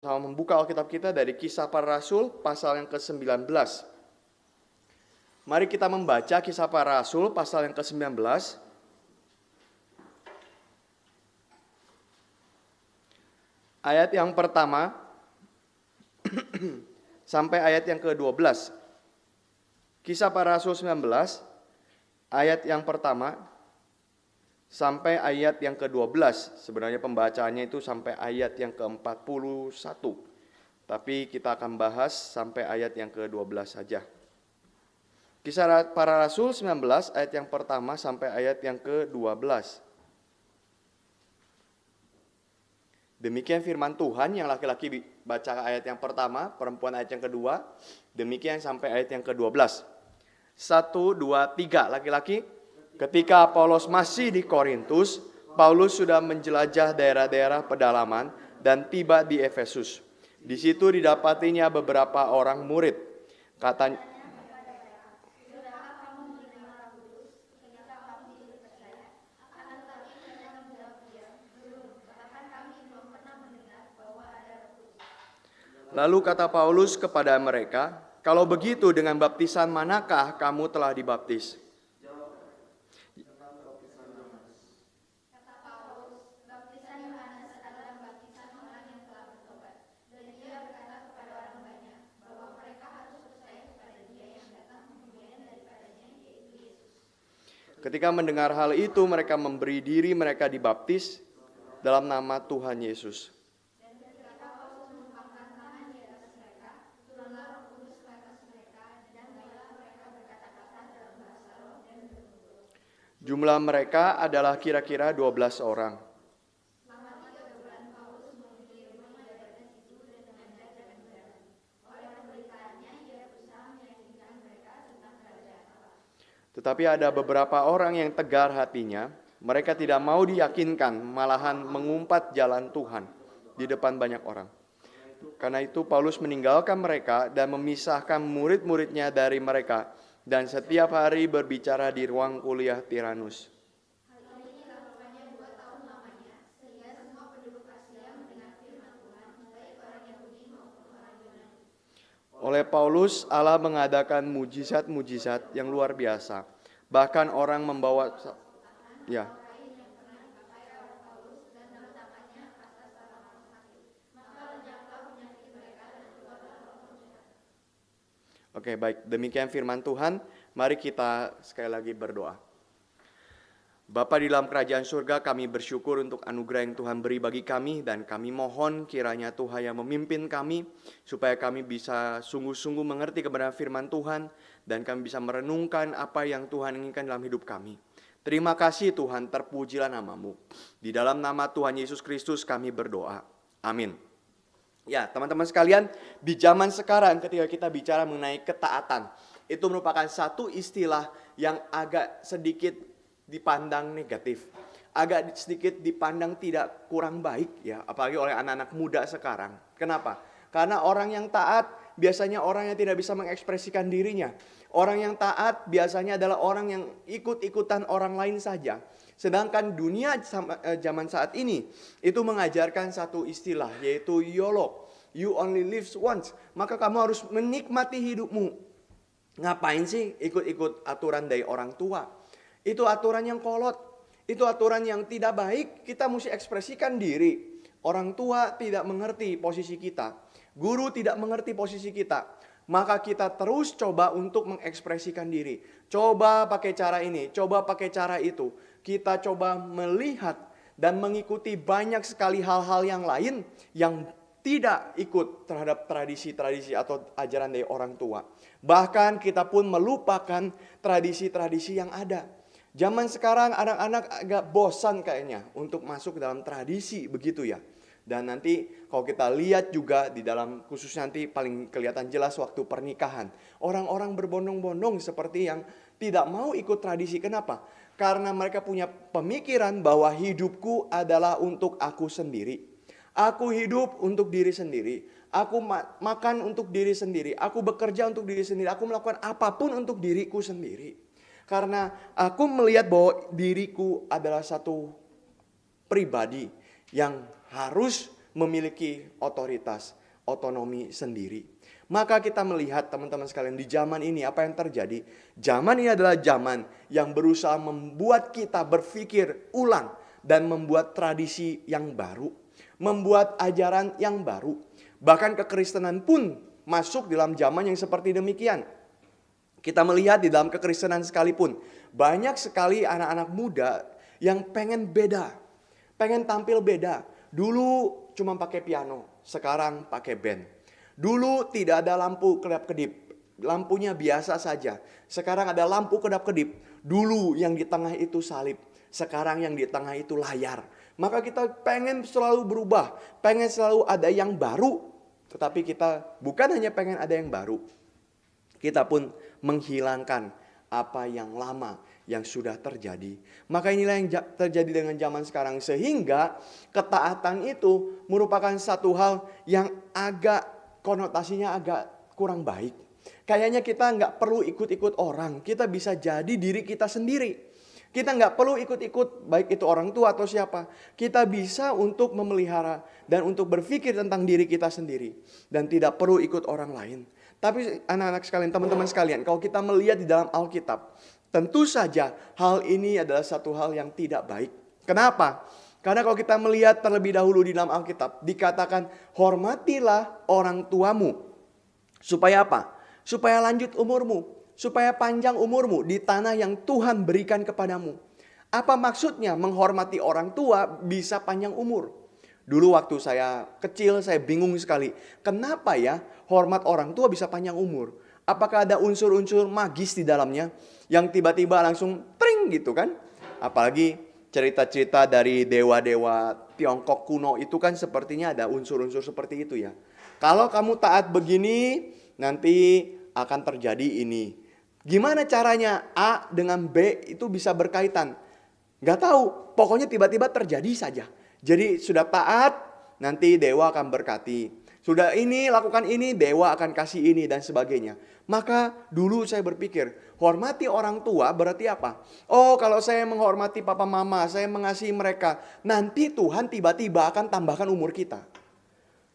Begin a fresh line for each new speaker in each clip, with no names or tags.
Sama membuka Alkitab kita dari Kisah Para Rasul pasal yang ke-19. Mari kita membaca Kisah Para Rasul pasal yang ke-19. Ayat yang pertama sampai ayat yang ke-12. Kisah Para Rasul 19, ayat yang pertama sampai ayat yang ke-12. Sebenarnya pembacaannya itu sampai ayat yang ke-41. Tapi kita akan bahas sampai ayat yang ke-12 saja. Kisah Para Rasul 19 ayat yang pertama sampai ayat yang ke-12. Demikian firman Tuhan, yang laki-laki baca ayat yang pertama, perempuan ayat yang kedua. Demikian sampai ayat yang ke-12. 1, 2, 3, laki-laki. Ketika Paulus masih di Korintus, Paulus sudah menjelajah daerah-daerah pedalaman dan tiba di Efesus. Di situ didapatinya beberapa orang murid. Katanya, lalu kata Paulus kepada mereka, "Kalau begitu dengan baptisan manakah kamu telah dibaptis?" Ketika mendengar hal itu, mereka memberi diri mereka dibaptis dalam nama Tuhan Yesus. Jumlah mereka adalah kira-kira 12 orang. Tetapi ada beberapa orang yang tegar hatinya, mereka tidak mau diyakinkan, malahan mengumpat jalan Tuhan di depan banyak orang. Karena itu Paulus meninggalkan mereka dan memisahkan murid-muridnya dari mereka, dan setiap hari berbicara di ruang kuliah Tiranus. Oleh Paulus, Allah mengadakan mujizat-mujizat yang luar biasa. Bahkan orang membawa... Ya. Oke, baik. Demikian firman Tuhan. Mari kita sekali lagi berdoa. Bapa di dalam kerajaan surga, kami bersyukur untuk anugerah yang Tuhan beri bagi kami, dan kami mohon kiranya Tuhan yang memimpin kami, supaya kami bisa sungguh-sungguh mengerti kebenaran firman Tuhan, dan kami bisa merenungkan apa yang Tuhan inginkan dalam hidup kami. Terima kasih Tuhan, terpujilah nama-Mu. Di dalam nama Tuhan Yesus Kristus kami berdoa. Amin. Ya, teman-teman sekalian, di zaman sekarang ketika kita bicara mengenai ketaatan, itu merupakan satu istilah yang agak sedikit dipandang negatif, agak sedikit dipandang tidak kurang baik ya, apalagi oleh anak-anak muda sekarang. Kenapa? Karena orang yang taat biasanya orang yang tidak bisa mengekspresikan dirinya. Orang yang taat biasanya adalah orang yang ikut-ikutan orang lain saja. Sedangkan dunia zaman saat ini itu mengajarkan satu istilah, yaitu YOLO, you only live once. Maka kamu harus menikmati hidupmu. Ngapain sih ikut-ikut aturan dari orang tua? Itu aturan yang kolot, itu aturan yang tidak baik. Kita mesti ekspresikan diri. Orang tua tidak mengerti posisi kita, guru tidak mengerti posisi kita, maka kita terus coba untuk mengekspresikan diri. Coba pakai cara ini, coba pakai cara itu. Kita coba melihat dan mengikuti banyak sekali hal-hal yang lain yang tidak ikut terhadap tradisi-tradisi atau ajaran dari orang tua. Bahkan kita pun melupakan tradisi-tradisi yang ada. Zaman sekarang anak-anak agak bosan kayaknya untuk masuk dalam tradisi begitu ya. Dan nanti kalau kita lihat juga di dalam, khususnya nanti paling kelihatan jelas waktu pernikahan, orang-orang berbondong-bondong seperti yang tidak mau ikut tradisi. Kenapa? Karena mereka punya pemikiran bahwa hidupku adalah untuk aku sendiri. Aku hidup untuk diri sendiri. Aku makan untuk diri sendiri. Aku bekerja untuk diri sendiri. Aku melakukan apapun untuk diriku sendiri. Karena aku melihat bahwa diriku adalah satu pribadi yang harus memiliki otoritas, otonomi sendiri. Maka kita melihat teman-teman sekalian di zaman ini apa yang terjadi. Zaman ini adalah zaman yang berusaha membuat kita berpikir ulang dan membuat tradisi yang baru, membuat ajaran yang baru. Bahkan kekristenan pun masuk dalam zaman yang seperti demikian. Kita melihat di dalam kekristenan sekalipun, banyak sekali anak-anak muda yang pengen beda, pengen tampil beda. Dulu cuma pakai piano, sekarang pakai band. Dulu tidak ada lampu kedap-kedip, lampunya biasa saja. Sekarang ada lampu kedap-kedip. Dulu yang di tengah itu salib, sekarang yang di tengah itu layar. Maka kita pengen selalu berubah, pengen selalu ada yang baru. Tetapi kita bukan hanya pengen ada yang baru, kita pun menghilangkan apa yang lama yang sudah terjadi. Maka inilah yang terjadi dengan zaman sekarang. Sehingga ketaatan itu merupakan satu hal yang konotasinya agak kurang baik. Kayaknya kita nggak perlu ikut-ikut orang. Kita bisa jadi diri kita sendiri. Kita nggak perlu ikut-ikut baik itu orang tua atau siapa. Kita bisa untuk memelihara dan untuk berpikir tentang diri kita sendiri. Dan tidak perlu ikut orang lain. Tapi anak-anak sekalian, teman-teman sekalian, kalau kita melihat di dalam Alkitab, tentu saja hal ini adalah satu hal yang tidak baik. Kenapa? Karena kalau kita melihat terlebih dahulu di dalam Alkitab, dikatakan hormatilah orang tuamu. Supaya apa? Supaya lanjut umurmu. Supaya panjang umurmu di tanah yang Tuhan berikan kepadamu. Apa maksudnya menghormati orang tua bisa panjang umur? Dulu waktu saya kecil saya bingung sekali. Kenapa ya hormat orang tua bisa panjang umur? Apakah ada unsur-unsur magis di dalamnya yang tiba-tiba langsung tring gitu kan? Apalagi cerita-cerita dari dewa-dewa Tiongkok kuno itu kan sepertinya ada unsur-unsur seperti itu ya. Kalau kamu taat begini, nanti akan terjadi ini. Gimana caranya A dengan B itu bisa berkaitan? Gak tahu, pokoknya tiba-tiba terjadi saja. Jadi sudah taat, nanti dewa akan berkati. Sudah ini, lakukan ini, dewa akan kasih ini dan sebagainya. Maka dulu saya berpikir, hormati orang tua berarti apa? Oh, kalau saya menghormati papa mama, saya mengasihi mereka, nanti Tuhan tiba-tiba akan tambahkan umur kita.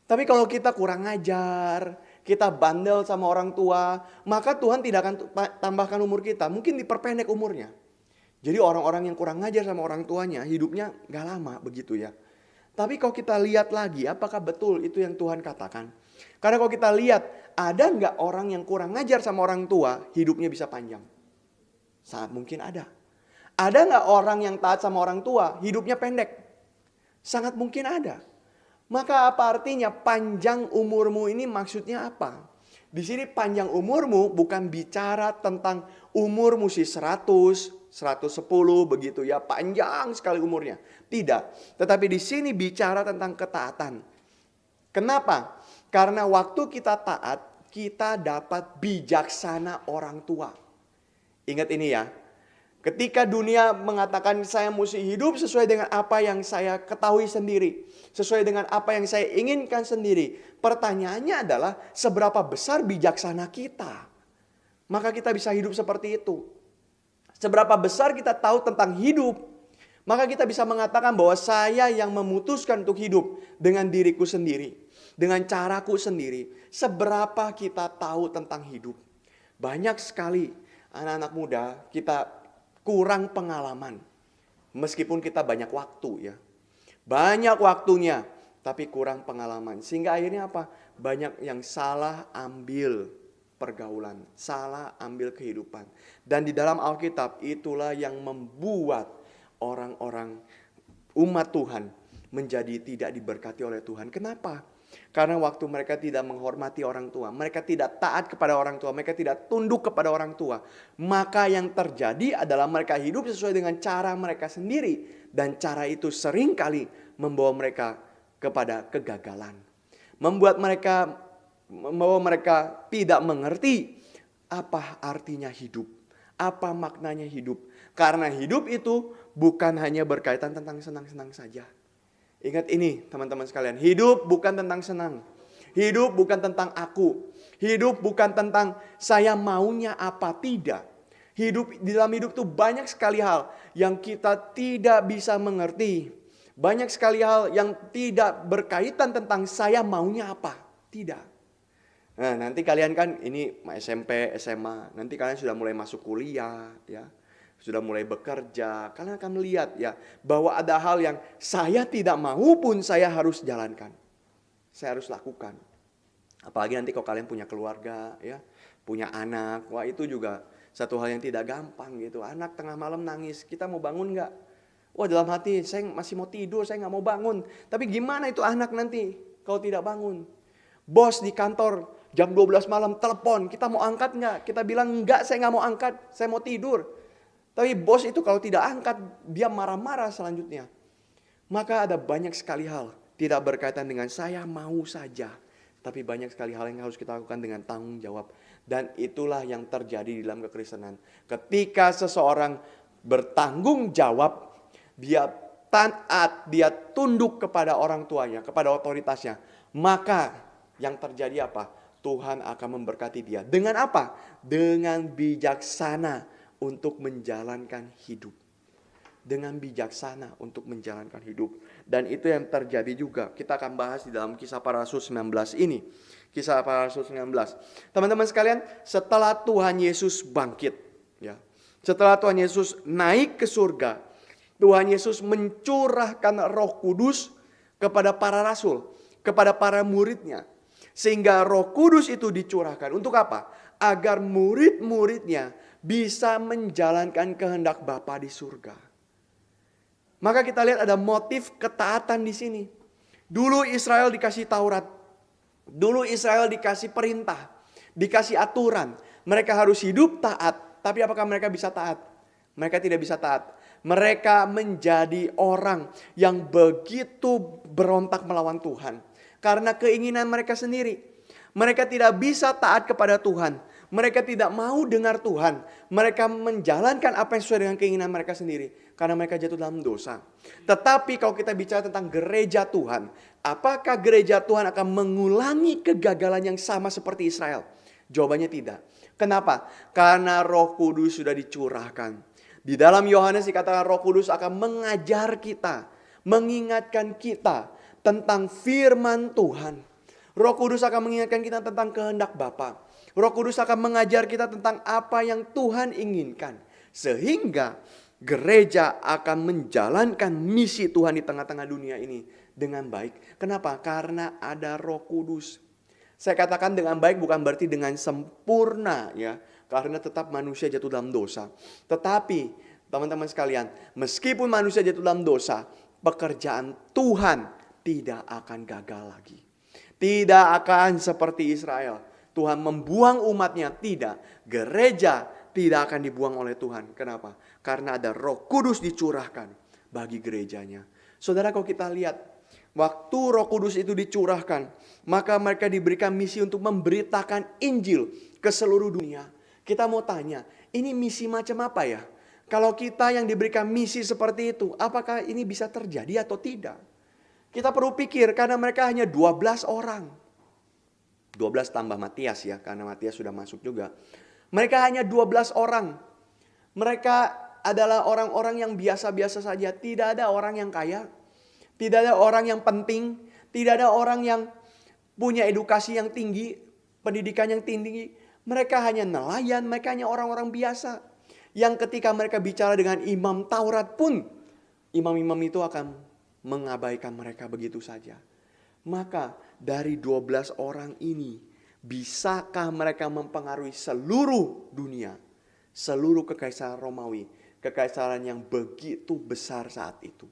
Tapi kalau kita kurang ajar, kita bandel sama orang tua, maka Tuhan tidak akan tambahkan umur kita. Mungkin diperpendek umurnya. Jadi orang-orang yang kurang ajar sama orang tuanya, hidupnya gak lama begitu ya. Tapi kalau kita lihat lagi, apakah betul itu yang Tuhan katakan? Karena kalau kita lihat, ada nggak orang yang kurang ngajar sama orang tua, hidupnya bisa panjang? Sangat mungkin ada. Ada nggak orang yang taat sama orang tua, hidupnya pendek? Sangat mungkin ada. Maka apa artinya panjang umurmu ini maksudnya apa? Di sini panjang umurmu bukan bicara tentang umurmu 100, 110 begitu ya, panjang sekali umurnya. Tidak, tetapi di sini bicara tentang ketaatan. Kenapa? Karena waktu kita taat, kita dapat bijaksana orang tua. Ingat ini ya, ketika dunia mengatakan saya mesti hidup sesuai dengan apa yang saya ketahui sendiri, sesuai dengan apa yang saya inginkan sendiri. Pertanyaannya adalah seberapa besar bijaksana kita? Maka kita bisa hidup seperti itu. Seberapa besar kita tahu tentang hidup, maka kita bisa mengatakan bahwa saya yang memutuskan untuk hidup dengan diriku sendiri, dengan caraku sendiri. Seberapa kita tahu tentang hidup. Banyak sekali anak-anak muda kita kurang pengalaman. Meskipun kita banyak waktu ya. Banyak waktunya, tapi kurang pengalaman. Sehingga akhirnya apa? Banyak yang salah ambil pergaulan, salah ambil kehidupan. Dan di dalam Alkitab itulah yang membuat orang-orang umat Tuhan menjadi tidak diberkati oleh Tuhan. Kenapa? Karena waktu mereka tidak menghormati orang tua, mereka tidak taat kepada orang tua, mereka tidak tunduk kepada orang tua, maka yang terjadi adalah mereka hidup sesuai dengan cara mereka sendiri. Dan cara itu seringkali membawa mereka kepada kegagalan. Membawa mereka tidak mengerti apa artinya hidup, apa maknanya hidup. Karena hidup itu bukan hanya berkaitan tentang senang-senang saja. Ingat ini teman-teman sekalian, hidup bukan tentang senang. Hidup bukan tentang aku. Hidup bukan tentang saya maunya apa, tidak. Di dalam hidup itu banyak sekali hal yang kita tidak bisa mengerti. Banyak sekali hal yang tidak berkaitan tentang saya maunya apa. Tidak. Nah, nanti kalian kan ini SMP, SMA, nanti kalian sudah mulai masuk kuliah, ya, sudah mulai bekerja. Kalian akan melihat ya bahwa ada hal yang saya tidak mau pun saya harus jalankan, saya harus lakukan. Apalagi nanti kalau kalian punya keluarga, ya, punya anak, wah itu juga satu hal yang tidak gampang gitu. Anak tengah malam nangis, kita mau bangun nggak? Wah dalam hati saya masih mau tidur, saya nggak mau bangun. Tapi gimana itu anak nanti kalau tidak bangun? Bos di kantor jam 12 malam telepon, kita mau angkat nggak? Kita bilang enggak, saya nggak mau angkat, saya mau tidur. Tapi bos itu kalau tidak angkat, dia marah-marah selanjutnya. Maka ada banyak sekali hal tidak berkaitan dengan saya mau saja. Tapi banyak sekali hal yang harus kita lakukan dengan tanggung jawab. Dan itulah yang terjadi di dalam kekristenan. Ketika seseorang bertanggung jawab, dia taat, dia tunduk kepada orang tuanya, kepada otoritasnya. Maka yang terjadi apa? Tuhan akan memberkati dia. Dengan apa? Dengan bijaksana untuk menjalankan hidup. Dengan bijaksana untuk menjalankan hidup. Dan itu yang terjadi juga. Kita akan bahas di dalam Kisah Para Rasul 19 ini. Kisah Para Rasul 19. Teman-teman sekalian, setelah Tuhan Yesus bangkit, ya, setelah Tuhan Yesus naik ke surga, Tuhan Yesus mencurahkan Roh Kudus kepada para rasul, kepada para muridnya. Sehingga Roh Kudus itu dicurahkan. Untuk apa? Agar murid-muridnya bisa menjalankan kehendak Bapa di surga. Maka kita lihat ada motif ketaatan di sini. Dulu Israel dikasih Taurat. Dulu Israel dikasih perintah. Dikasih aturan. Mereka harus hidup taat. Tapi apakah mereka bisa taat? Mereka tidak bisa taat. Mereka menjadi orang yang begitu berontak melawan Tuhan. Karena keinginan mereka sendiri. Mereka tidak bisa taat kepada Tuhan. Mereka tidak mau dengar Tuhan. Mereka menjalankan apa yang sesuai dengan keinginan mereka sendiri. Karena mereka jatuh dalam dosa. Tetapi kalau kita bicara tentang gereja Tuhan. Apakah gereja Tuhan akan mengulangi kegagalan yang sama seperti Israel? Jawabannya tidak. Kenapa? Karena Roh Kudus sudah dicurahkan. Di dalam Yohanes dikatakan Roh Kudus akan mengajar kita, mengingatkan kita tentang firman Tuhan. Roh Kudus akan mengingatkan kita tentang kehendak Bapa. Roh Kudus akan mengajar kita tentang apa yang Tuhan inginkan. Sehingga gereja akan menjalankan misi Tuhan di tengah-tengah dunia ini dengan baik. Kenapa? Karena ada Roh Kudus. Saya katakan dengan baik bukan berarti dengan sempurna, ya. Karena tetap manusia jatuh dalam dosa. Tetapi teman-teman sekalian, meskipun manusia jatuh dalam dosa, pekerjaan Tuhan tidak akan gagal lagi. Tidak akan seperti Israel. Tuhan membuang umatnya, tidak. Gereja tidak akan dibuang oleh Tuhan. Kenapa? Karena ada Roh Kudus dicurahkan bagi gerejanya. Saudara, kalau kita lihat, waktu Roh Kudus itu dicurahkan, maka mereka diberikan misi untuk memberitakan Injil ke seluruh dunia. Kita mau tanya, ini misi macam apa ya? Kalau kita yang diberikan misi seperti itu, apakah ini bisa terjadi atau tidak? Kita perlu pikir karena mereka hanya 12 orang. 12 tambah Matias ya, karena Matias sudah masuk juga. Mereka hanya 12 orang. Mereka adalah orang-orang yang biasa-biasa saja. Tidak ada orang yang kaya. Tidak ada orang yang penting. Tidak ada orang yang punya edukasi yang tinggi, pendidikan yang tinggi. Mereka hanya nelayan, mereka hanya orang-orang biasa. Yang ketika mereka bicara dengan imam Taurat pun, imam-imam itu akan mengabaikan mereka begitu saja. Maka dari 12 orang ini, bisakah mereka mempengaruhi seluruh dunia? Seluruh kekaisaran Romawi, kekaisaran yang begitu besar saat itu.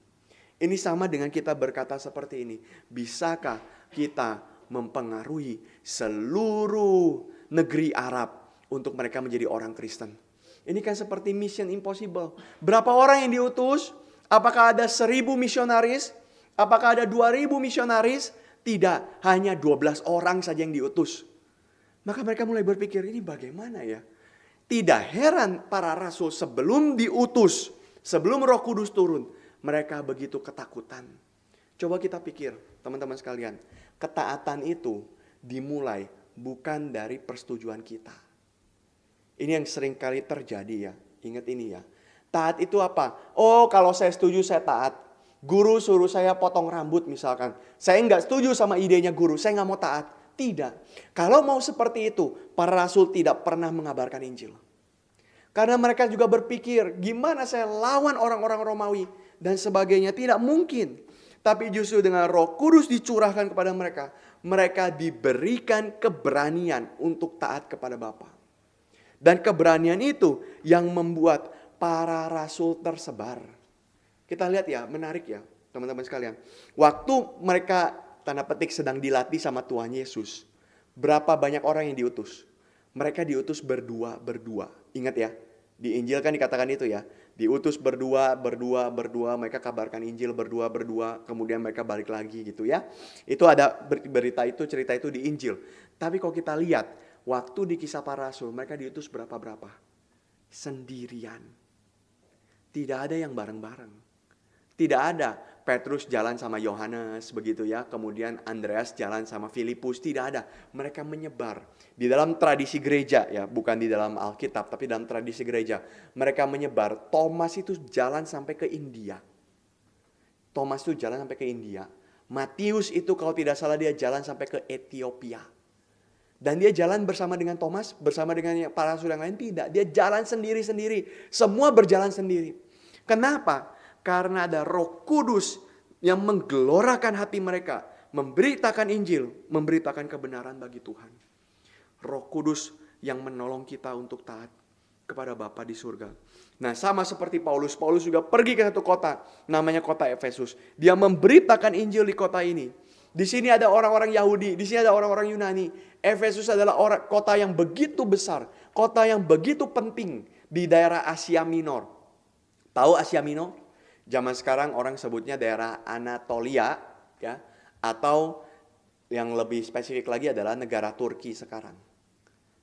Ini sama dengan kita berkata seperti ini. Bisakah kita mempengaruhi seluruh negeri Arab untuk mereka menjadi orang Kristen? Ini kan seperti mission impossible. Berapa orang yang diutus? Apakah ada 1.000 misionaris? Apakah ada 2.000 misionaris? Tidak, hanya 12 orang saja yang diutus. Maka mereka mulai berpikir, ini bagaimana ya? Tidak heran para rasul sebelum diutus, sebelum Roh Kudus turun, mereka begitu ketakutan. Coba kita pikir, teman-teman sekalian, ketaatan itu dimulai bukan dari persetujuan kita. Ini yang sering kali terjadi ya. Ingat ini ya. Taat itu apa? Oh, kalau saya setuju saya taat. Guru suruh saya potong rambut misalkan. Saya nggak setuju sama idenya guru, saya nggak mau taat. Tidak. Kalau mau seperti itu, para rasul tidak pernah mengabarkan Injil. Karena mereka juga berpikir, gimana saya lawan orang-orang Romawi dan sebagainya. Tidak mungkin. Tapi justru dengan Roh Kudus dicurahkan kepada mereka, mereka diberikan keberanian untuk taat kepada Bapa. Dan keberanian itu yang membuat para rasul tersebar. Kita lihat ya, menarik ya teman-teman sekalian. Waktu mereka tanda petik sedang dilatih sama Tuhan Yesus, berapa banyak orang yang diutus? Mereka diutus berdua. Ingat ya, di Injil kan dikatakan itu ya. Diutus berdua, mereka kabarkan Injil berdua, kemudian mereka balik lagi gitu ya. Itu ada berita itu, cerita itu di Injil. Tapi kalau kita lihat, waktu di Kisah Para Rasul, mereka diutus berapa? Sendirian. Tidak ada yang bareng-bareng. Tidak ada Petrus jalan sama Yohanes begitu ya. Kemudian Andreas jalan sama Filipus. Tidak ada. Mereka menyebar. Di dalam tradisi gereja ya. Bukan di dalam Alkitab. Tapi dalam tradisi gereja. Mereka menyebar. Thomas itu jalan sampai ke India. Matius itu kalau tidak salah dia jalan sampai ke Ethiopia. Dan dia jalan bersama dengan Thomas. Bersama dengan para rasul yang lain. Tidak. Dia jalan sendiri-sendiri. Semua berjalan sendiri. Kenapa? Karena ada Roh Kudus yang menggelorakan hati mereka, memberitakan Injil, memberitakan kebenaran bagi Tuhan. Roh Kudus yang menolong kita untuk taat kepada Bapa di surga. Nah, sama seperti Paulus juga pergi ke satu kota, namanya kota Efesus. Dia memberitakan Injil di kota ini. Di sini ada orang-orang Yahudi, di sini ada orang-orang Yunani. Efesus adalah kota yang begitu besar, kota yang begitu penting di daerah Asia Minor. Tahu Asia Minor? Zaman sekarang orang sebutnya daerah Anatolia ya, atau yang lebih spesifik lagi adalah negara Turki sekarang.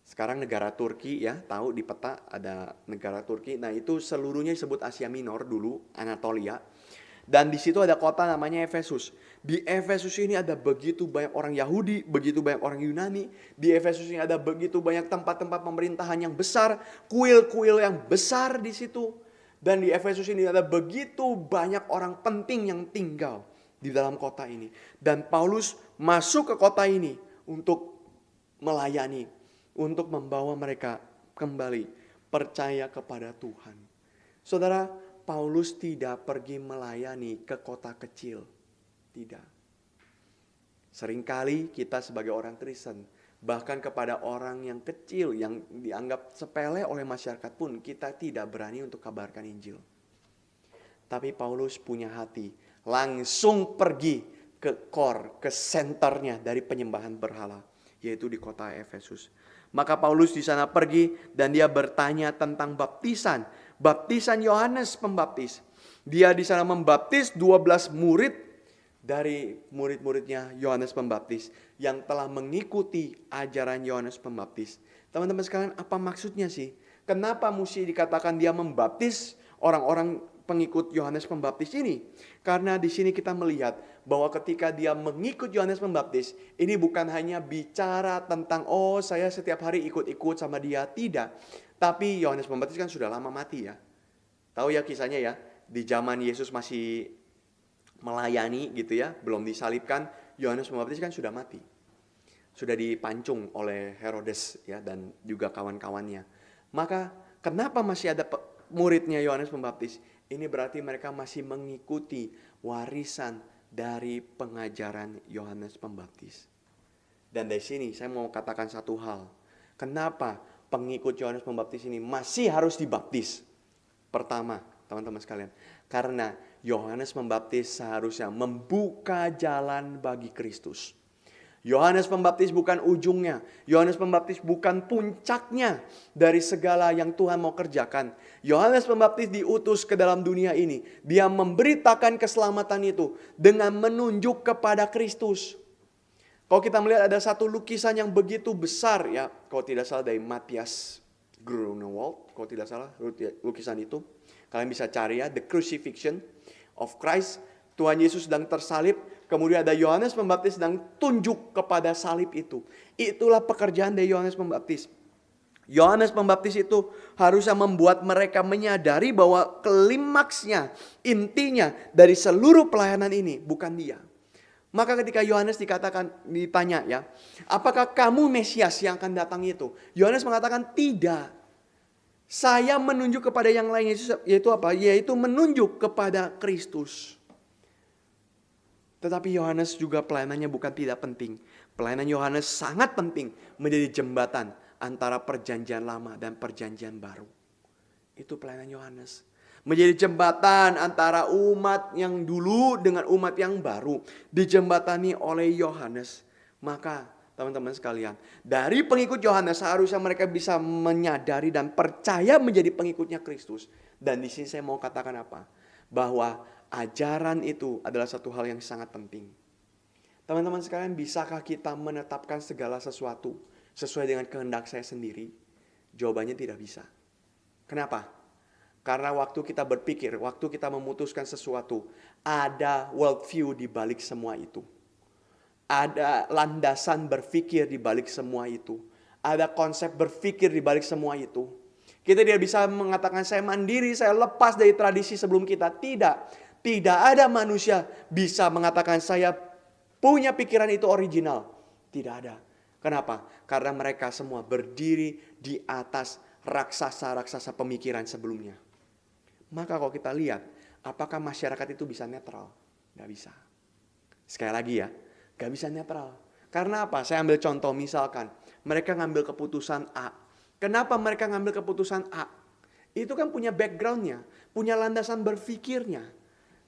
Sekarang negara Turki ya, tahu di peta ada negara Turki. Nah, itu seluruhnya disebut Asia Minor dulu, Anatolia. Dan di situ ada kota namanya Efesus. Di Efesus ini ada begitu banyak orang Yahudi, begitu banyak orang Yunani. Di Efesus ini ada begitu banyak tempat-tempat pemerintahan yang besar, kuil-kuil yang besar di situ. Dan di Efesus ini ada begitu banyak orang penting yang tinggal di dalam kota ini. Dan Paulus masuk ke kota ini untuk melayani, untuk membawa mereka kembali percaya kepada Tuhan. Saudara, Paulus tidak pergi melayani ke kota kecil. Tidak. Seringkali kita sebagai orang Kristen, bahkan kepada orang yang kecil, yang dianggap sepele oleh masyarakat pun, kita tidak berani untuk kabarkan Injil. Tapi Paulus punya hati, langsung pergi ke core, ke senternya dari penyembahan berhala, yaitu di kota Efesus. Maka Paulus di sana pergi dan dia bertanya tentang baptisan Yohanes Pembaptis. Dia di sana membaptis 12 murid dari murid-muridnya Yohanes Pembaptis yang telah mengikuti ajaran Yohanes Pembaptis. Teman-teman sekalian, apa maksudnya sih? Kenapa mesti dikatakan dia membaptis orang-orang pengikut Yohanes Pembaptis ini? Karena di sini kita melihat bahwa ketika dia mengikut Yohanes Pembaptis, ini bukan hanya bicara tentang saya setiap hari ikut-ikut sama dia, tidak. Tapi Yohanes Pembaptis kan sudah lama mati ya. Tahu ya kisahnya ya, di zaman Yesus masih melayani gitu ya, belum disalibkan, Yohanes Pembaptis kan sudah mati. Sudah dipancung oleh Herodes ya dan juga kawan-kawannya. Maka kenapa masih ada muridnya Yohanes Pembaptis? Ini berarti mereka masih mengikuti warisan dari pengajaran Yohanes Pembaptis. Dan dari sini saya mau katakan satu hal. Kenapa pengikut Yohanes Pembaptis ini masih harus dibaptis? Pertama, teman-teman sekalian, karena Yohanes Pembaptis seharusnya membuka jalan bagi Kristus. Yohanes Pembaptis bukan ujungnya. Yohanes Pembaptis bukan puncaknya dari segala yang Tuhan mau kerjakan. Yohanes Pembaptis diutus ke dalam dunia ini. Dia memberitakan keselamatan itu dengan menunjuk kepada Kristus. Kalau kita melihat ada satu lukisan yang begitu besar ya, kalau tidak salah dari Matthias Grunewald, kalau tidak salah lukisan itu. Kalian bisa cari ya, The Crucifixion of Christ. Tuhan Yesus sedang tersalib. Kemudian ada Yohanes Pembaptis sedang tunjuk kepada salib itu. Itulah pekerjaan dari Yohanes Pembaptis. Yohanes Pembaptis itu harusnya membuat mereka menyadari bahwa klimaksnya, intinya dari seluruh pelayanan ini bukan dia. Maka ketika Yohanes ditanya ya, apakah kamu Mesias yang akan datang itu? Yohanes mengatakan tidak. Saya menunjuk kepada yang lain, yaitu apa? Yaitu menunjuk kepada Kristus. Tetapi Yohanes juga pelayanannya bukan tidak penting. Pelayanan Yohanes sangat penting menjadi jembatan antara perjanjian lama dan perjanjian baru. Itu pelayanan Yohanes. Menjadi jembatan antara umat yang dulu dengan umat yang baru. Dijembatani oleh Yohanes. Maka teman-teman sekalian, dari pengikut Yohanes seharusnya mereka bisa menyadari dan percaya menjadi pengikutnya Kristus. Dan di sini saya mau katakan apa? Bahwa ajaran itu adalah satu hal yang sangat penting. Teman-teman sekalian, bisakah kita menetapkan segala sesuatu sesuai dengan kehendak saya sendiri? Jawabannya tidak bisa. Kenapa? Karena waktu kita berpikir, waktu kita memutuskan sesuatu, ada worldview di balik semua itu. Ada landasan berpikir di balik semua itu. Ada konsep berpikir di balik semua itu. Kita tidak bisa mengatakan saya mandiri, saya lepas dari tradisi sebelum kita. Tidak. Tidak ada manusia bisa mengatakan saya punya pikiran itu original. Tidak ada. Kenapa? Karena mereka semua berdiri di atas raksasa-raksasa pemikiran sebelumnya. Maka kalau kita lihat, apakah masyarakat itu bisa netral? Gak bisa. Sekali lagi ya, gak bisa netral. Karena apa? Saya ambil contoh, misalkan mereka ngambil keputusan A. Kenapa mereka ngambil keputusan A? Itu kan punya backgroundnya, punya landasan berpikirnya.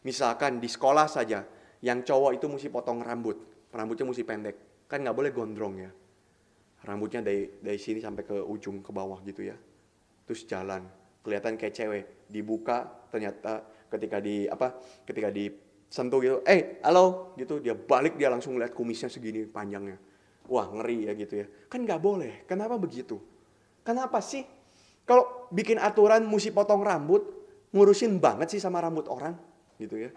Misalkan di sekolah saja, yang cowok itu mesti potong rambut. Rambutnya mesti pendek. Kan gak boleh gondrong ya. Rambutnya dari sini sampai ke ujung, ke bawah gitu ya. Terus jalan, kelihatan kayak cewek. Dibuka, ternyata ketika disentuh gitu, halo gitu, dia balik, dia langsung lihat kumisnya segini panjangnya. Wah, ngeri ya gitu ya. Kan gak boleh. Kenapa begitu? Kenapa sih? Kalau bikin aturan mesti potong rambut, ngurusin banget sih sama rambut orang gitu ya.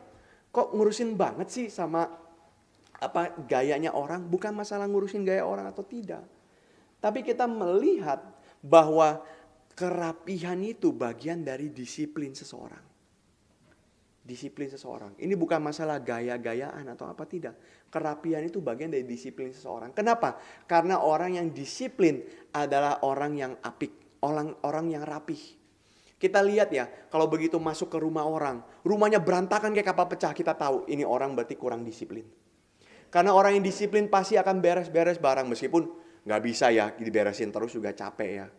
Kok ngurusin banget sih sama gayanya orang? Bukan masalah ngurusin gaya orang atau tidak. Tapi kita melihat bahwa kerapihan itu bagian dari disiplin seseorang. Disiplin seseorang. Ini bukan masalah gaya-gayaan atau apa, tidak. Kerapihan itu bagian dari disiplin seseorang. Kenapa? Karena orang yang disiplin adalah orang yang apik, orang yang rapih. Kita lihat ya, kalau begitu masuk ke rumah orang, rumahnya berantakan kayak kapal pecah, kita tahu ini orang berarti kurang disiplin. Karena orang yang disiplin pasti akan beres-beres barang, meskipun nggak bisa ya diberesin terus juga capek ya.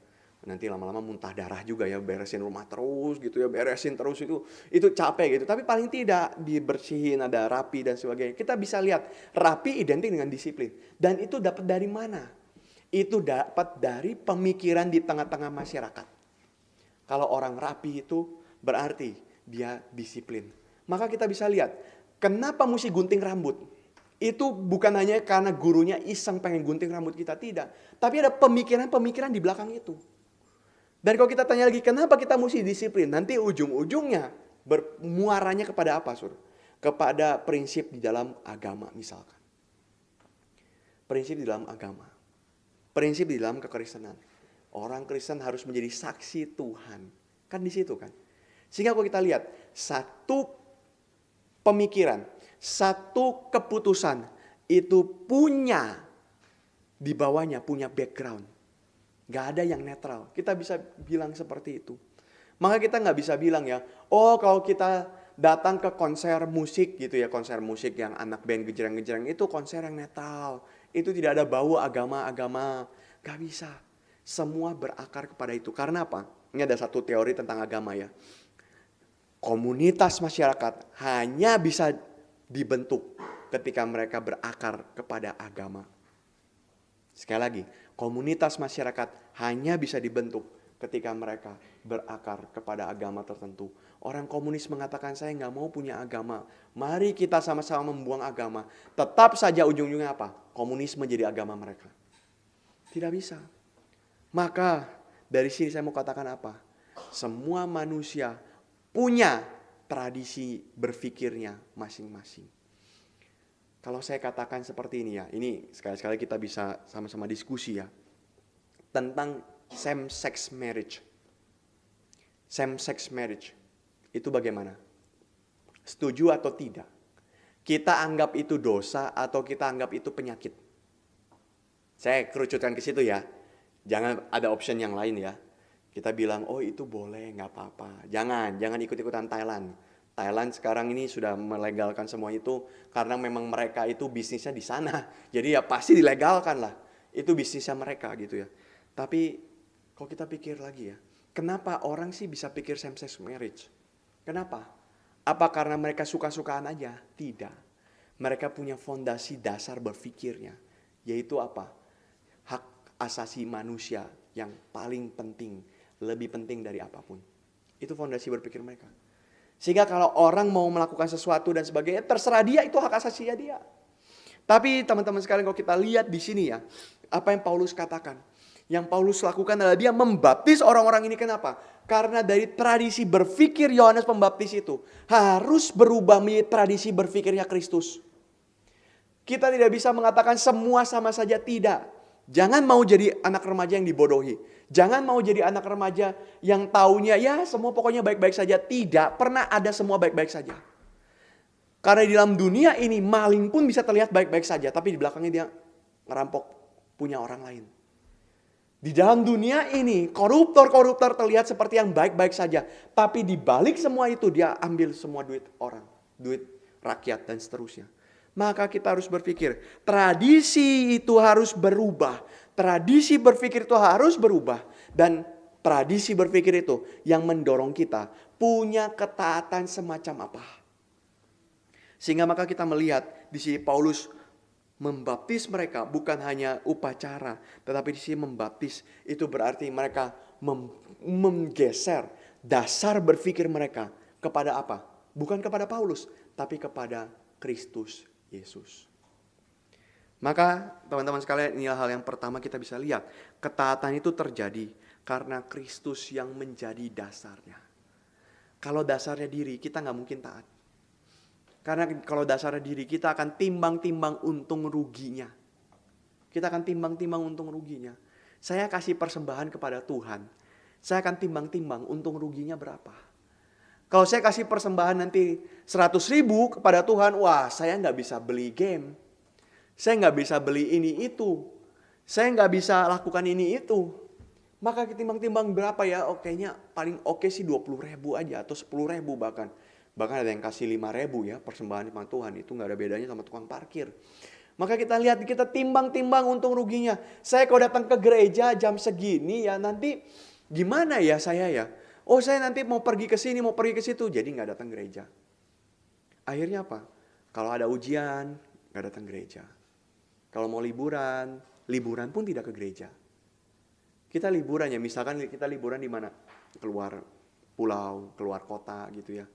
Nanti lama-lama muntah darah juga ya, beresin rumah terus gitu ya, beresin terus itu capek gitu. Tapi paling tidak dibersihin, ada rapi dan sebagainya. Kita bisa lihat rapi identik dengan disiplin. Dan itu dapat dari mana? Itu dapat dari pemikiran di tengah-tengah masyarakat. Kalau orang rapi itu berarti dia disiplin. Maka kita bisa lihat, kenapa mesti gunting rambut? Itu bukan hanya karena gurunya iseng pengen gunting rambut kita, tidak. Tapi ada pemikiran-pemikiran di belakang itu. Dan kalau kita tanya lagi, kenapa kita mesti disiplin? Nanti ujung-ujungnya bermuaranya kepada apa, Sur? Kepada prinsip di dalam agama misalkan. Prinsip di dalam agama. Prinsip di dalam kekristenan. Orang Kristen harus menjadi saksi Tuhan. Kan di situ kan. Sehingga kalau kita lihat, satu pemikiran, satu keputusan itu punya di bawahnya, punya background. Gak ada yang netral. Kita bisa bilang seperti itu. Maka kita gak bisa bilang ya, oh kalau kita datang ke konser musik gitu ya, konser musik yang anak band gejreng-gejreng, itu konser yang netral. Itu tidak ada bau agama-agama. Gak bisa. Semua berakar kepada itu. Karena apa? Ini ada satu teori tentang agama ya. Komunitas masyarakat hanya bisa dibentuk ketika mereka berakar kepada agama. Sekali lagi, komunitas masyarakat hanya bisa dibentuk ketika mereka berakar kepada agama tertentu. Orang komunis mengatakan saya nggak mau punya agama. Mari kita sama-sama membuang agama. Tetap saja ujung-ujungnya apa? Komunisme jadi agama mereka. Tidak bisa. Maka dari sini saya mau katakan apa? Semua manusia punya tradisi berpikirnya masing-masing. Kalau saya katakan seperti ini ya, ini sekali-sekali kita bisa sama-sama diskusi ya. Tentang same sex marriage. Same sex marriage. Itu bagaimana? Setuju atau tidak? Kita anggap itu dosa atau kita anggap itu penyakit? Saya kerucutkan ke situ ya. Jangan ada option yang lain ya. Kita bilang, oh itu boleh, nggak apa-apa. Jangan ikut-ikutan Thailand. Thailand sekarang ini sudah melegalkan semua itu karena memang mereka itu bisnisnya di sana. Jadi ya pasti dilegalkan lah. Itu bisnisnya mereka gitu ya. Tapi kalau kita pikir lagi ya, kenapa orang sih bisa pikir same sex marriage? Kenapa? Apa karena mereka suka-sukaan aja? Tidak. Mereka punya fondasi dasar berpikirnya. Yaitu apa? Hak asasi manusia yang paling penting. Lebih penting dari apapun. Itu fondasi berpikir mereka. Sehingga kalau orang mau melakukan sesuatu dan sebagainya, terserah dia, itu hak asasinya dia. Tapi teman-teman sekalian, kalau kita lihat di sini ya, apa yang Paulus katakan? Yang Paulus lakukan adalah dia membaptis orang-orang ini. Kenapa? Karena dari tradisi berpikir Yohanes Pembaptis itu harus berubah menjadi tradisi berpikirnya Kristus. Kita tidak bisa mengatakan semua sama saja, tidak. Jangan mau jadi anak remaja yang dibodohi. Jangan mau jadi anak remaja yang taunya ya semua pokoknya baik-baik saja. Tidak pernah ada semua baik-baik saja. Karena di dalam dunia ini maling pun bisa terlihat baik-baik saja. Tapi di belakangnya dia ngerampok punya orang lain. Di dalam dunia ini koruptor-koruptor terlihat seperti yang baik-baik saja. Tapi di balik semua itu dia ambil semua duit orang. Duit rakyat dan seterusnya. Maka kita harus berpikir, tradisi itu harus berubah. Tradisi berpikir itu harus berubah. Dan tradisi berpikir itu yang mendorong kita punya ketaatan semacam apa. Sehingga maka kita melihat di sini Paulus membaptis mereka bukan hanya upacara. Tetapi di sini membaptis itu berarti mereka menggeser dasar berpikir mereka kepada apa? Bukan kepada Paulus, tapi kepada Kristus Yesus. Maka teman-teman sekalian, inilah hal yang pertama kita bisa lihat. Ketaatan itu terjadi karena Kristus yang menjadi dasarnya. Kalau dasarnya diri, kita nggak mungkin taat. Karena kalau dasarnya diri, kita akan timbang-timbang untung ruginya. Kita akan timbang-timbang untung ruginya. Saya kasih persembahan kepada Tuhan. Saya akan timbang-timbang untung ruginya berapa. Kalau saya kasih persembahan nanti 100.000 kepada Tuhan, wah saya nggak bisa beli game. Saya nggak bisa beli ini itu. Saya nggak bisa lakukan ini itu. Maka timbang-timbang berapa ya? Oh, kayaknya paling oke sih 20.000 aja atau 10.000 bahkan. Bahkan ada yang kasih 5.000 ya persembahan sama Tuhan. Itu nggak ada bedanya sama tukang parkir. Maka kita lihat, kita timbang-timbang untung ruginya. Saya kalau datang ke gereja jam segini ya nanti gimana ya saya ya? Oh saya nanti mau pergi ke sini, mau pergi ke situ. Jadi gak datang gereja. Akhirnya apa? Kalau ada ujian, gak datang gereja. Kalau mau liburan, liburan pun tidak ke gereja. Kita liburan ya, misalkan kita liburan di mana? Keluar pulau, keluar kota gitu ya.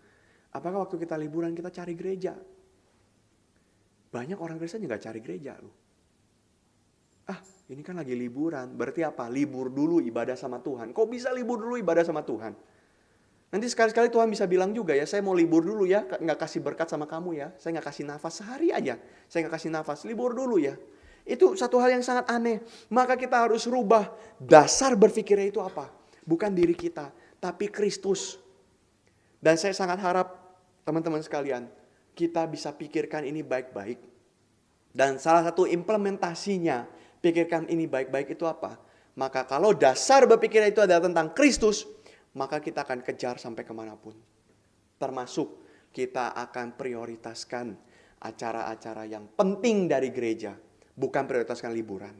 Apakah waktu kita liburan kita cari gereja? Banyak orang Kristen juga cari gereja loh. Ini kan lagi liburan, berarti apa? Libur dulu ibadah sama Tuhan. Kok bisa libur dulu ibadah sama Tuhan? Nanti sekali-sekali Tuhan bisa bilang juga ya, saya mau libur dulu ya, nggak kasih berkat sama kamu ya. Saya nggak kasih nafas sehari aja, saya nggak kasih nafas, libur dulu ya. Itu satu hal yang sangat aneh. Maka kita harus rubah dasar berpikirnya itu apa? Bukan diri kita, tapi Kristus. Dan saya sangat harap teman-teman sekalian, kita bisa pikirkan ini baik-baik. Dan salah satu implementasinya, pikirkan ini baik-baik itu apa? Maka kalau dasar berpikir itu adalah tentang Kristus, maka kita akan kejar sampai kemanapun. Termasuk kita akan prioritaskan acara-acara yang penting dari gereja, bukan prioritaskan liburan.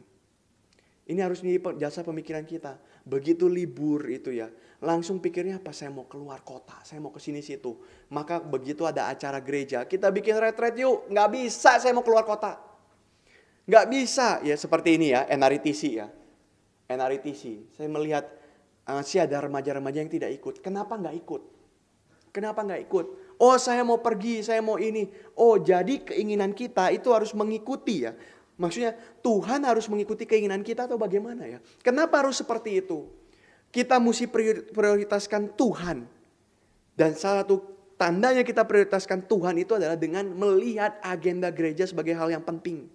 Ini harus menjadi dasar pemikiran kita. Begitu libur itu ya, langsung pikirnya apa? Saya mau keluar kota, saya mau ke sini situ. Maka begitu ada acara gereja, kita bikin retret yuk. Nggak bisa, saya mau keluar kota. Nggak bisa, ya seperti ini ya, NRITC ya. NRITC, saya melihat sih ada remaja-remaja yang tidak ikut. Kenapa nggak ikut? Kenapa nggak ikut? Oh saya mau pergi, saya mau ini. Oh jadi keinginan kita itu harus mengikuti ya. Maksudnya Tuhan harus mengikuti keinginan kita atau bagaimana ya? Kenapa harus seperti itu? Kita mesti prioritaskan Tuhan. Dan salah satu tandanya kita prioritaskan Tuhan itu adalah dengan melihat agenda gereja sebagai hal yang penting.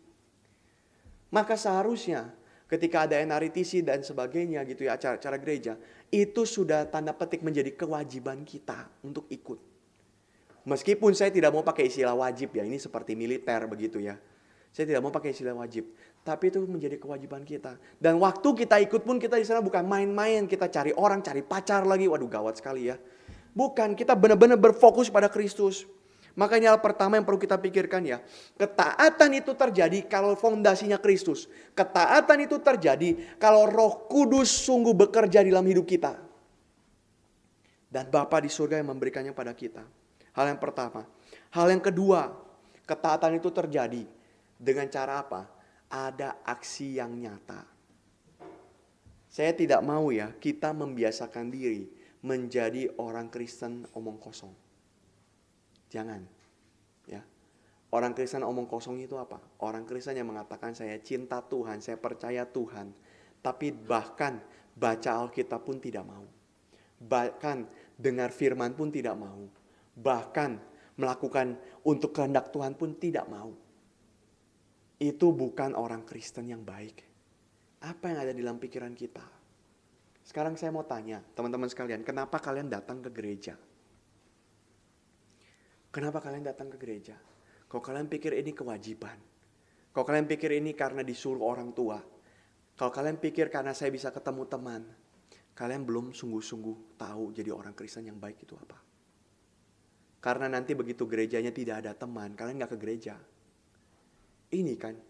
Maka seharusnya ketika ada NRITC dan sebagainya gitu ya, acara-acara gereja, itu sudah tanda petik menjadi kewajiban kita untuk ikut. Meskipun saya tidak mau pakai istilah wajib ya, ini seperti militer begitu ya. Saya tidak mau pakai istilah wajib, tapi itu menjadi kewajiban kita. Dan waktu kita ikut pun kita di sana bukan main-main, kita cari orang, cari pacar lagi, waduh gawat sekali ya. Bukan, kita benar-benar berfokus pada Kristus. Makanya hal pertama yang perlu kita pikirkan ya, ketaatan itu terjadi kalau fondasinya Kristus. Ketaatan itu terjadi kalau Roh Kudus sungguh bekerja dalam hidup kita. Dan Bapa di surga yang memberikannya pada kita. Hal yang pertama. Hal yang kedua, ketaatan itu terjadi dengan cara apa? Ada aksi yang nyata. Saya tidak mau ya kita membiasakan diri menjadi orang Kristen omong kosong. Jangan. Ya. Orang Kristen omong kosong itu apa? Orang Kristen yang mengatakan saya cinta Tuhan, saya percaya Tuhan. Tapi bahkan baca Alkitab pun tidak mau. Bahkan dengar firman pun tidak mau. Bahkan melakukan untuk kehendak Tuhan pun tidak mau. Itu bukan orang Kristen yang baik. Apa yang ada di dalam pikiran kita? Sekarang saya mau tanya, teman-teman sekalian, kenapa kalian datang ke gereja? Kenapa kalian datang ke gereja? Kalau kalian pikir ini kewajiban. Kalau kalian pikir ini karena disuruh orang tua. Kalau kalian pikir karena saya bisa ketemu teman. Kalian belum sungguh-sungguh tahu jadi orang Kristen yang baik itu apa. Karena nanti begitu gerejanya tidak ada teman, kalian gak ke gereja. Ini kan.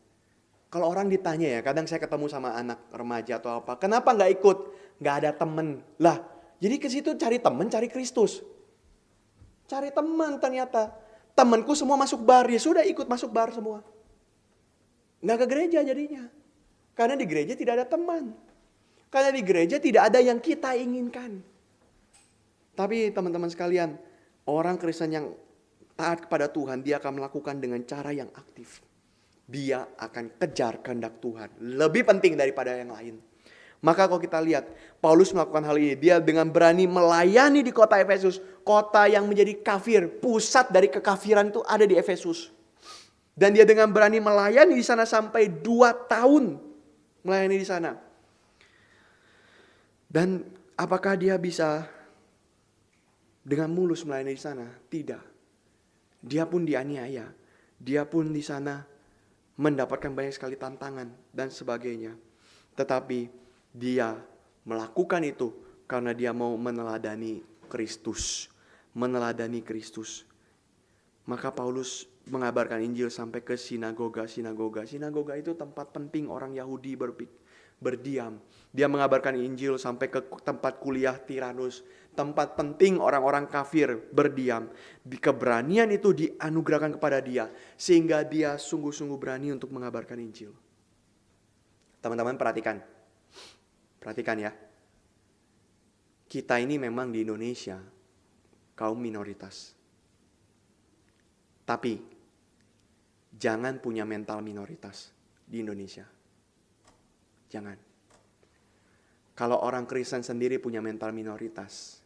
Kalau orang ditanya ya, kadang saya ketemu sama anak remaja atau apa. Kenapa gak ikut? Gak ada temen. Lah, jadi ke situ cari temen, cari Kristus. Cari teman ternyata. Temanku semua masuk bar. Ya sudah ikut masuk bar semua. Nggak ke gereja jadinya. Karena di gereja tidak ada teman. Karena di gereja tidak ada yang kita inginkan. Tapi teman-teman sekalian. Orang Kristen yang taat kepada Tuhan. Dia akan melakukan dengan cara yang aktif. Dia akan kejar kehendak Tuhan. Lebih penting daripada yang lain. Maka kalau kita lihat, Paulus melakukan hal ini. Dia dengan berani melayani di kota Efesus. Kota yang menjadi kafir. Pusat dari kekafiran itu ada di Efesus. Dan dia dengan berani melayani di sana sampai 2 tahun. Melayani di sana. Dan apakah dia bisa dengan mulus melayani di sana? Tidak. Dia pun dianiaya. Dia pun di sana mendapatkan banyak sekali tantangan dan sebagainya. Tetapi dia melakukan itu karena dia mau meneladani Kristus. Meneladani Kristus. Maka Paulus mengabarkan Injil sampai ke sinagoga-sinagoga. Sinagoga itu tempat penting orang Yahudi berdiam. Dia mengabarkan Injil sampai ke tempat kuliah Tiranus. Tempat penting orang-orang kafir berdiam. Di keberanian itu dianugerahkan kepada dia. Sehingga dia sungguh-sungguh berani untuk mengabarkan Injil. Teman-teman perhatikan. Perhatikan ya. Kita ini memang di Indonesia kaum minoritas. Tapi jangan punya mental minoritas di Indonesia. Jangan. Kalau orang Kristen sendiri punya mental minoritas,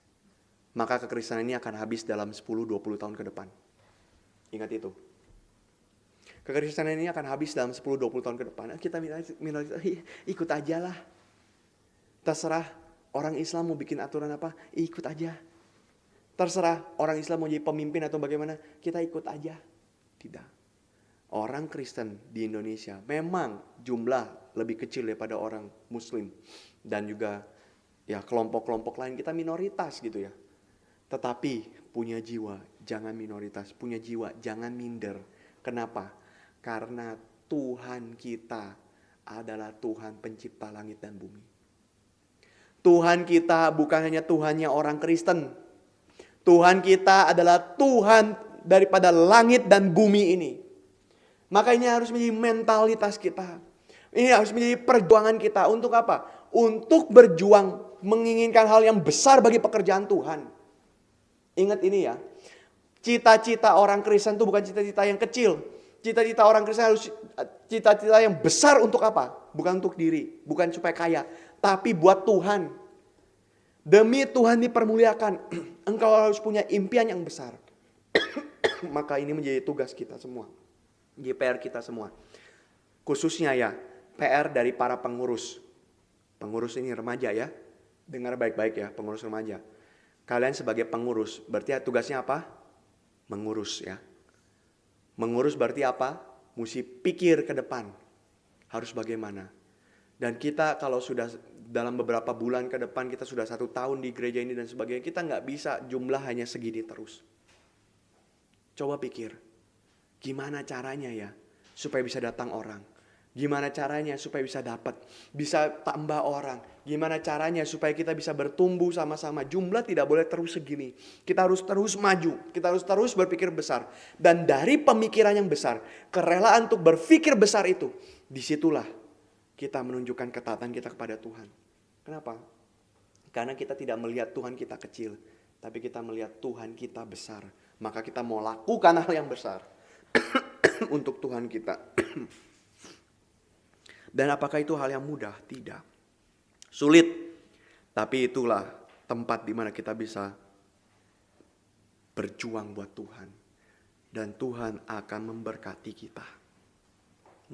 maka kekristenan ini akan habis dalam 10-20 tahun ke depan. Ingat itu. Kekristenan ini akan habis dalam 10-20 tahun ke depan. Kita minoritas, ikut aja lah. Terserah orang Islam mau bikin aturan apa, ikut aja. Terserah orang Islam mau jadi pemimpin atau bagaimana, kita ikut aja. Tidak. Orang Kristen di Indonesia memang jumlah lebih kecil daripada orang Muslim. Dan juga ya kelompok-kelompok lain, kita minoritas gitu ya. Tetapi punya jiwa, jangan minoritas. Punya jiwa, jangan minder. Kenapa? Karena Tuhan kita adalah Tuhan pencipta langit dan bumi. Tuhan kita bukan hanya Tuhannya orang Kristen. Tuhan kita adalah Tuhan daripada langit dan bumi ini. Maka ini harus menjadi mentalitas kita. Ini harus menjadi perjuangan kita. Untuk apa? Untuk berjuang menginginkan hal yang besar bagi pekerjaan Tuhan. Ingat ini ya. Cita-cita orang Kristen itu bukan cita-cita yang kecil. Cita-cita orang Kristen harus cita-cita yang besar untuk apa? Bukan untuk diri, bukan supaya kaya, tapi buat Tuhan. Demi Tuhan dipermuliakan, engkau harus punya impian yang besar. Maka ini menjadi tugas kita semua. Jadi PR kita semua. Khususnya ya, PR dari para pengurus. Pengurus ini remaja ya. Dengar baik-baik ya, pengurus remaja. Kalian sebagai pengurus, berarti tugasnya apa? Mengurus ya. Mengurus berarti apa? Mesti pikir ke depan. Harus bagaimana. Dan kita kalau sudah dalam beberapa bulan ke depan, kita sudah 1 tahun di gereja ini dan sebagainya, kita nggak bisa jumlah hanya segini terus. Coba pikir, gimana caranya ya supaya bisa datang orang? Gimana caranya supaya bisa dapat, bisa tambah orang? Gimana caranya supaya kita bisa bertumbuh sama-sama? Jumlah tidak boleh terus segini. Kita harus terus maju, kita harus terus berpikir besar. Dan dari pemikiran yang besar, kerelaan untuk berpikir besar itu, disitulah kita menunjukkan ketaatan kita kepada Tuhan. Kenapa? Karena kita tidak melihat Tuhan kita kecil, tapi kita melihat Tuhan kita besar. Maka kita mau lakukan hal yang besar untuk Tuhan kita. Dan apakah itu hal yang mudah? Tidak. Sulit. Tapi itulah tempat di mana kita bisa berjuang buat Tuhan. Dan Tuhan akan memberkati kita.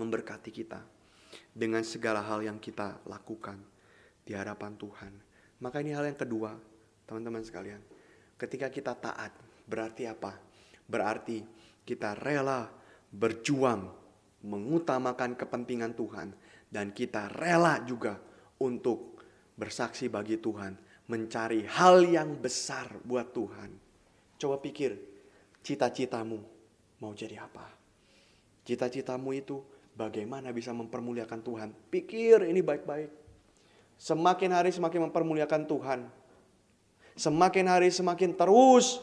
Memberkati kita. Dengan segala hal yang kita lakukan di hadapan Tuhan. Maka ini hal yang kedua, teman-teman sekalian. Ketika kita taat, berarti apa? Berarti kita rela berjuang mengutamakan kepentingan Tuhan, dan kita rela juga untuk bersaksi bagi Tuhan, mencari hal yang besar buat Tuhan. Coba pikir, cita-citamu mau jadi apa? Cita-citamu itu bagaimana bisa mempermuliakan Tuhan? Pikir ini baik-baik. Semakin hari semakin mempermuliakan Tuhan. Semakin hari semakin terus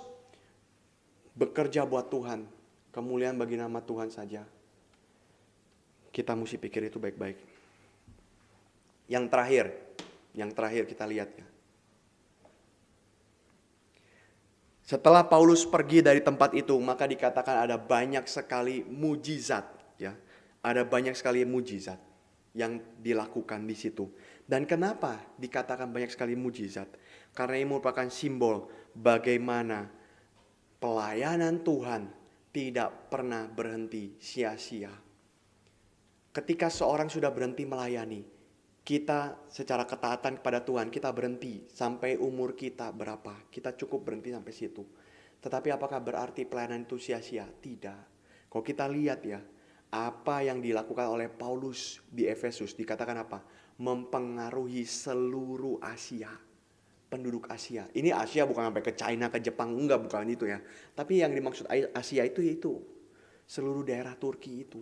bekerja buat Tuhan. Kemuliaan bagi nama Tuhan saja. Kita mesti pikir itu baik-baik. Yang terakhir kita lihat ya. Setelah Paulus pergi dari tempat itu, maka dikatakan ada banyak sekali mujizat ya. Ada banyak sekali mujizat yang dilakukan di situ. Dan kenapa dikatakan banyak sekali mujizat? Karena ini merupakan simbol bagaimana pelayanan Tuhan tidak pernah berhenti sia-sia. Ketika seorang sudah berhenti melayani, kita secara ketaatan kepada Tuhan, kita berhenti sampai umur kita berapa. Kita cukup berhenti sampai situ. Tetapi apakah berarti pelayanan itu sia-sia? Tidak. Kalau kita lihat ya, apa yang dilakukan oleh Paulus di Efesus, dikatakan apa? Mempengaruhi seluruh Asia. Penduduk Asia. Ini Asia bukan sampai ke China, ke Jepang. Enggak, bukan itu ya. Tapi yang dimaksud Asia itu. Seluruh daerah Turki itu.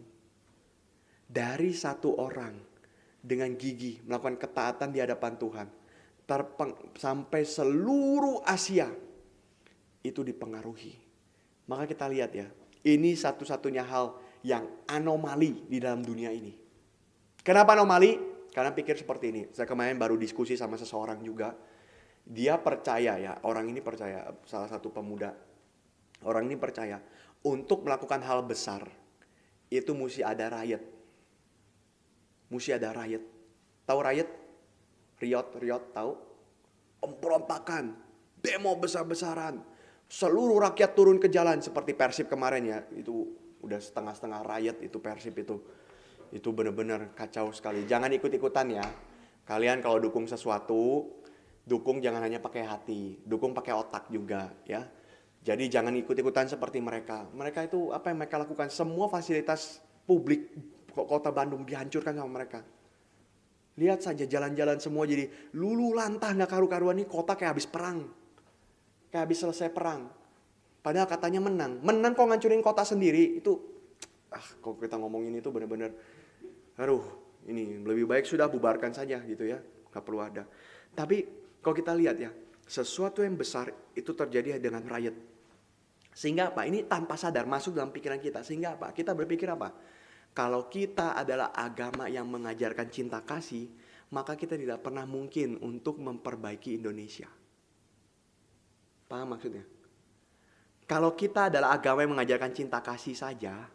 Dari satu orang dengan gigih melakukan ketaatan di hadapan Tuhan, sampai seluruh Asia itu dipengaruhi. Maka kita lihat ya, ini satu-satunya hal yang anomali di dalam dunia ini. Kenapa anomali? Karena pikir seperti ini. Saya kemarin baru diskusi sama seseorang juga. Dia percaya ya, orang ini percaya, salah satu pemuda. Orang ini percaya untuk melakukan hal besar itu mesti ada riot. Mesti ada riot. Tahu riot? Riot tahu? Pemberontakan, demo besar-besaran. Seluruh rakyat turun ke jalan seperti Persib kemarin ya. Itu udah setengah-setengah riot itu Persib itu. Itu benar-benar kacau sekali. Jangan ikut-ikutan ya. Kalian kalau dukung sesuatu, dukung jangan hanya pakai hati, dukung pakai otak juga ya. Jadi jangan ikut-ikutan seperti mereka. Mereka itu apa yang mereka lakukan? Semua fasilitas publik kota Bandung dihancurkan sama mereka. Lihat saja jalan-jalan semua jadi lulu lantah, gak karu-karuan. Nih kota kayak habis perang. Kayak habis selesai perang. Padahal katanya menang. Menang kok ngancurin kota sendiri. Itu kalau kita ngomongin itu benar-benar ini lebih baik sudah bubarkan saja gitu ya. Gak perlu ada. Tapi kalau kita lihat ya, sesuatu yang besar itu terjadi dengan riot. Sehingga apa? Ini tanpa sadar masuk dalam pikiran kita. Sehingga apa? Kita berpikir apa? Kalau kita adalah agama yang mengajarkan cinta kasih, maka kita tidak pernah mungkin untuk memperbaiki Indonesia. Paham maksudnya? Kalau kita adalah agama yang mengajarkan cinta kasih saja,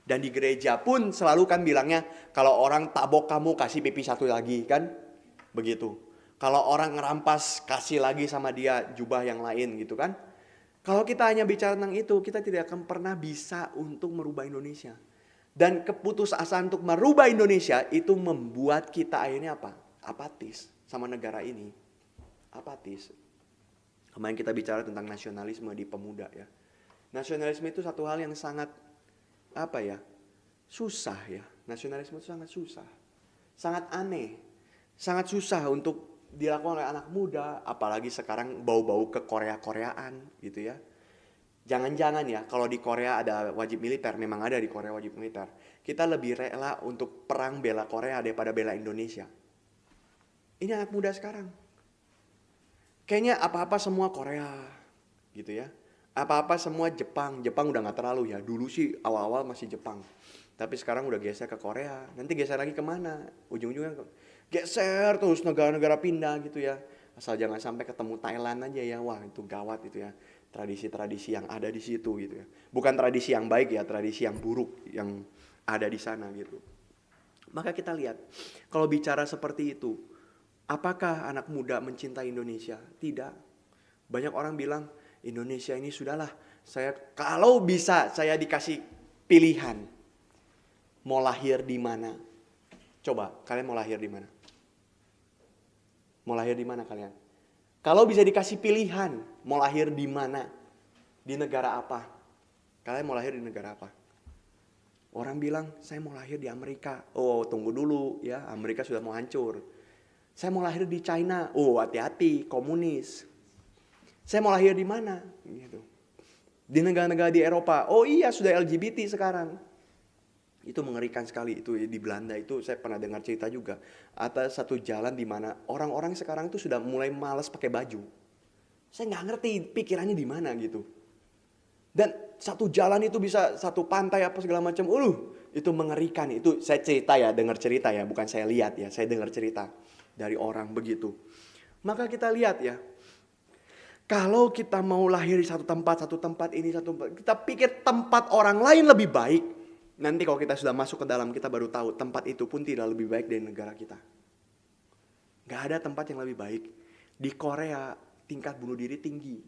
dan di gereja pun selalu kan bilangnya, kalau orang tabok kamu kasih pipi satu lagi, kan? Begitu. Kalau orang ngerampas kasih lagi sama dia jubah yang lain gitu kan? Kalau kita hanya bicara tentang itu, kita tidak akan pernah bisa untuk merubah Indonesia. Dan keputusasaan untuk merubah Indonesia itu membuat kita akhirnya apa? Apatis sama negara ini. Apatis. Kemarin kita bicara tentang nasionalisme di pemuda ya. Nasionalisme itu satu hal yang sangat susah ya. Nasionalisme itu sangat susah. Sangat aneh. Sangat susah untuk dilakukan oleh anak muda, apalagi sekarang bau-bau ke Korea-Koreaan gitu ya. Jangan-jangan ya, kalau di Korea ada wajib militer, memang ada di Korea wajib militer. Kita lebih rela untuk perang bela Korea daripada bela Indonesia. Ini anak muda sekarang. Kayaknya apa-apa semua Korea gitu ya. Apa-apa semua Jepang. Jepang udah gak terlalu ya, dulu sih awal-awal masih Jepang. Tapi sekarang udah geser ke Korea, nanti geser lagi kemana? Ujung-ujungnya geser terus negara-negara pindah gitu ya. Asal jangan sampai ketemu Thailand aja ya, wah itu gawat itu ya. Tradisi-tradisi yang ada di situ gitu ya. Bukan tradisi yang baik ya, tradisi yang buruk yang ada di sana gitu. Maka kita lihat, kalau bicara seperti itu, apakah anak muda mencintai Indonesia? Tidak. Banyak orang bilang, Indonesia ini sudahlah, kalau bisa saya dikasih pilihan, mau lahir di mana? Coba, kalian mau lahir di mana? Mau lahir di mana kalian? Kalau bisa dikasih pilihan, mau lahir di mana? Di negara apa? Kalian mau lahir di negara apa? Orang bilang, saya mau lahir di Amerika. Oh, tunggu dulu ya, Amerika sudah mau hancur. Saya mau lahir di China. Oh, hati-hati, komunis. Saya mau lahir di mana? Gitu. Di negara-negara di Eropa. Oh iya, sudah LGBT sekarang. Itu mengerikan sekali. Itu di Belanda itu saya pernah dengar cerita juga. Ada satu jalan di mana orang-orang sekarang itu sudah mulai malas pakai baju. Saya nggak ngerti pikirannya di mana gitu. Dan satu jalan itu bisa satu pantai apa segala macam. Itu mengerikan. Itu saya cerita ya, dengar cerita ya, bukan saya lihat ya. Saya dengar cerita dari orang begitu. Maka kita lihat ya. Kalau kita mau lahir di satu tempat ini, kita pikir tempat orang lain lebih baik. Nanti kalau kita sudah masuk ke dalam, kita baru tahu tempat itu pun tidak lebih baik dari negara kita. Gak ada tempat yang lebih baik. Di Korea tingkat bunuh diri tinggi.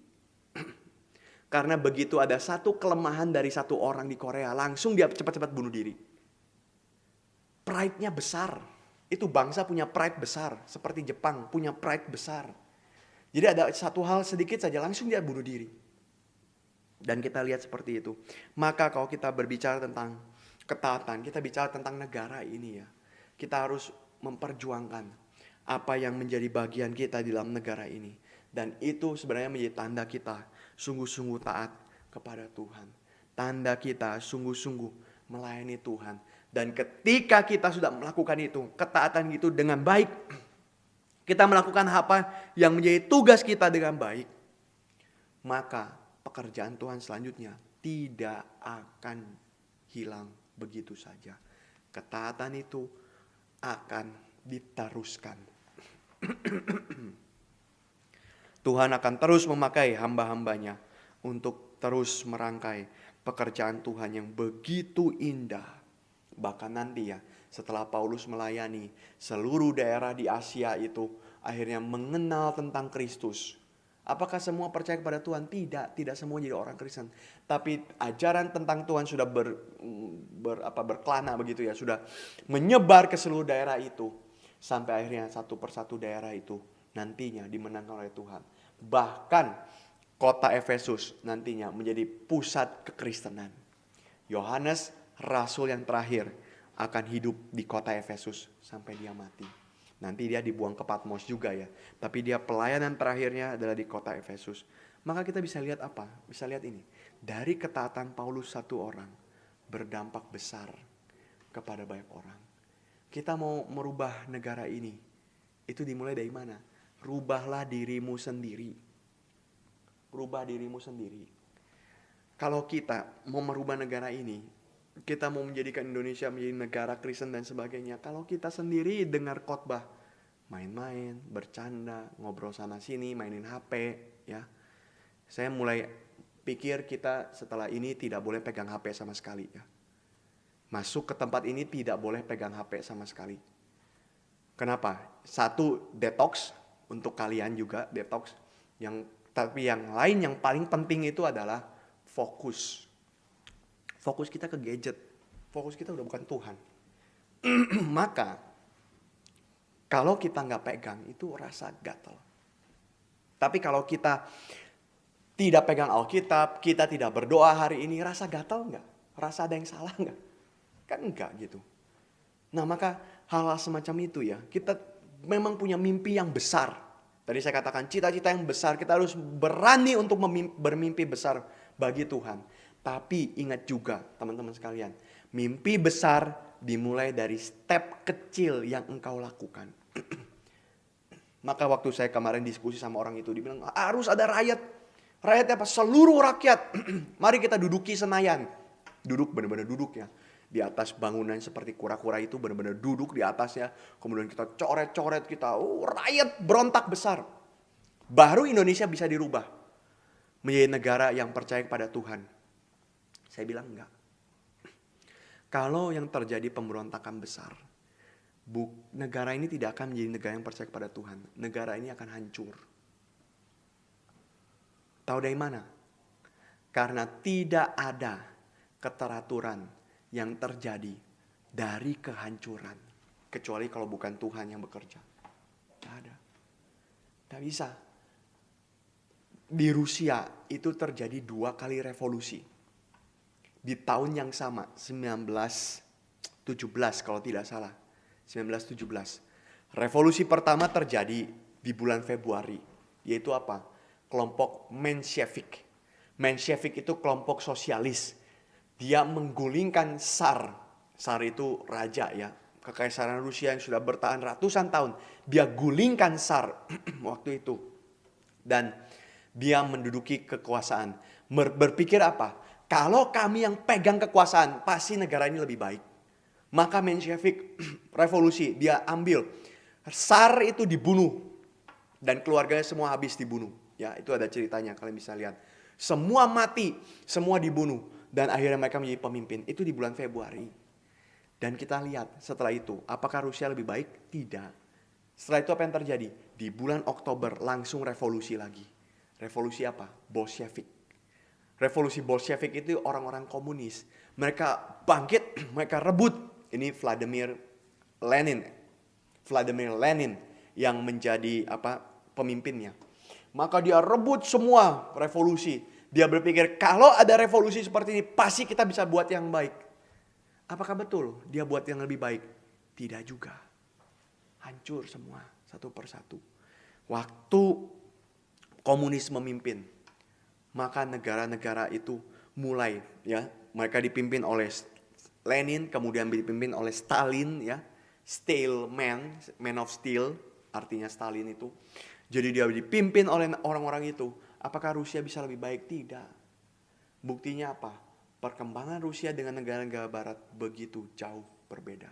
Karena begitu ada satu kelemahan dari satu orang di Korea, langsung dia cepat-cepat bunuh diri. Pride-nya besar. Itu bangsa punya pride besar. Seperti Jepang punya pride besar. Jadi ada satu hal sedikit saja langsung dia bunuh diri. Dan kita lihat seperti itu. Maka kalau kita berbicara tentang ketaatan, kita bicara tentang negara ini ya. Kita harus memperjuangkan apa yang menjadi bagian kita di dalam negara ini. Dan itu sebenarnya menjadi tanda kita sungguh-sungguh taat kepada Tuhan. Tanda kita sungguh-sungguh melayani Tuhan. Dan ketika kita sudah melakukan itu, ketaatan itu dengan baik, kita melakukan apa yang menjadi tugas kita dengan baik, maka pekerjaan Tuhan selanjutnya tidak akan hilang begitu saja. Ketaatan itu akan diteruskan. Tuhan akan terus memakai hamba-hambanya untuk terus merangkai pekerjaan Tuhan yang begitu indah. Bahkan nanti ya, setelah Paulus melayani, seluruh daerah di Asia itu akhirnya mengenal tentang Kristus. Apakah semua percaya kepada Tuhan? Tidak semua jadi orang Kristen. Tapi ajaran tentang Tuhan sudah berkelana begitu ya, sudah menyebar ke seluruh daerah itu. Sampai akhirnya satu persatu daerah itu nantinya dimenangkan oleh Tuhan. Bahkan kota Efesus nantinya menjadi pusat kekristenan. Yohanes, rasul yang terakhir, akan hidup di kota Efesus sampai dia mati. Nanti dia dibuang ke Patmos juga ya. Tapi dia pelayanan terakhirnya adalah di kota Efesus. Maka kita bisa lihat apa? Bisa lihat ini. Dari ketaatan Paulus satu orang berdampak besar kepada banyak orang. Kita mau merubah negara ini. Itu dimulai dari mana? Rubahlah dirimu sendiri. Rubah dirimu sendiri. Kalau kita mau merubah negara ini, kita mau menjadikan Indonesia menjadi negara Kristen dan sebagainya. Kalau kita sendiri dengar khotbah, main-main, bercanda, ngobrol sana sini, mainin HP, ya. Saya mulai pikir kita setelah ini tidak boleh pegang HP sama sekali, ya. Masuk ke tempat ini tidak boleh pegang HP sama sekali. Kenapa? Satu, detox untuk kalian juga, detox. Tapi yang lain yang paling penting itu adalah fokus. Fokus kita ke gadget. Fokus kita udah bukan Tuhan. Maka kalau kita nggak pegang itu rasa gatal. Tapi kalau kita tidak pegang Alkitab, kita tidak berdoa hari ini, rasa gatal nggak? Rasa ada yang salah nggak? Kan enggak gitu. Nah maka hal-hal semacam itu ya, kita memang punya mimpi yang besar. Tadi saya katakan cita-cita yang besar, kita harus berani untuk bermimpi besar bagi Tuhan. Tapi ingat juga teman-teman sekalian, mimpi besar dimulai dari step kecil yang engkau lakukan. Maka waktu saya kemarin diskusi sama orang itu, dibilang harus ada rakyat. Rakyat apa? Seluruh rakyat. Mari kita duduki Senayan. Duduk, benar-benar duduk ya. Di atas bangunan seperti kura-kura itu, benar-benar duduk di atasnya. Kemudian kita coret-coret, kita rakyat berontak besar. Baru Indonesia bisa dirubah menjadi negara yang percaya kepada Tuhan. Saya bilang enggak. Kalau yang terjadi pemberontakan besar, negara ini tidak akan menjadi negara yang percaya kepada Tuhan. Negara ini akan hancur. Tahu dari mana? Karena tidak ada keteraturan yang terjadi dari kehancuran. Kecuali kalau bukan Tuhan yang bekerja. Tidak ada. Tidak bisa. Di Rusia itu terjadi 2 kali revolusi. Di tahun yang sama, 1917 kalau tidak salah. 1917. Revolusi pertama terjadi di bulan Februari. Yaitu apa? Kelompok Menshevik. Menshevik itu kelompok sosialis. Dia menggulingkan Tsar. Tsar itu raja ya. Kekaisaran Rusia yang sudah bertahan ratusan tahun. Dia gulingkan Tsar waktu itu. Dan dia menduduki kekuasaan. Berpikir apa? Kalau kami yang pegang kekuasaan, pasti negara ini lebih baik. Maka Menshevik revolusi, dia ambil. Tsar itu dibunuh. Dan keluarganya semua habis dibunuh. Ya, itu ada ceritanya, kalian bisa lihat. Semua mati, semua dibunuh. Dan akhirnya mereka menjadi pemimpin. Itu di bulan Februari. Dan kita lihat setelah itu, apakah Rusia lebih baik? Tidak. Setelah itu apa yang terjadi? Di bulan Oktober langsung revolusi lagi. Revolusi apa? Bolshevik. Revolusi Bolshevik itu orang-orang komunis. Mereka bangkit, mereka rebut. Ini Vladimir Lenin yang menjadi pemimpinnya. Maka dia rebut semua revolusi. Dia berpikir kalau ada revolusi seperti ini pasti kita bisa buat yang baik. Apakah betul dia buat yang lebih baik? Tidak juga. Hancur semua satu persatu. Waktu komunis memimpin, maka negara-negara itu mulai ya, mereka dipimpin oleh Lenin, kemudian dipimpin oleh Stalin ya. Man of Steel, artinya Stalin itu. Jadi dia dipimpin oleh orang-orang itu. Apakah Rusia bisa lebih baik? Tidak. Buktinya apa? Perkembangan Rusia dengan negara-negara barat begitu jauh berbeda.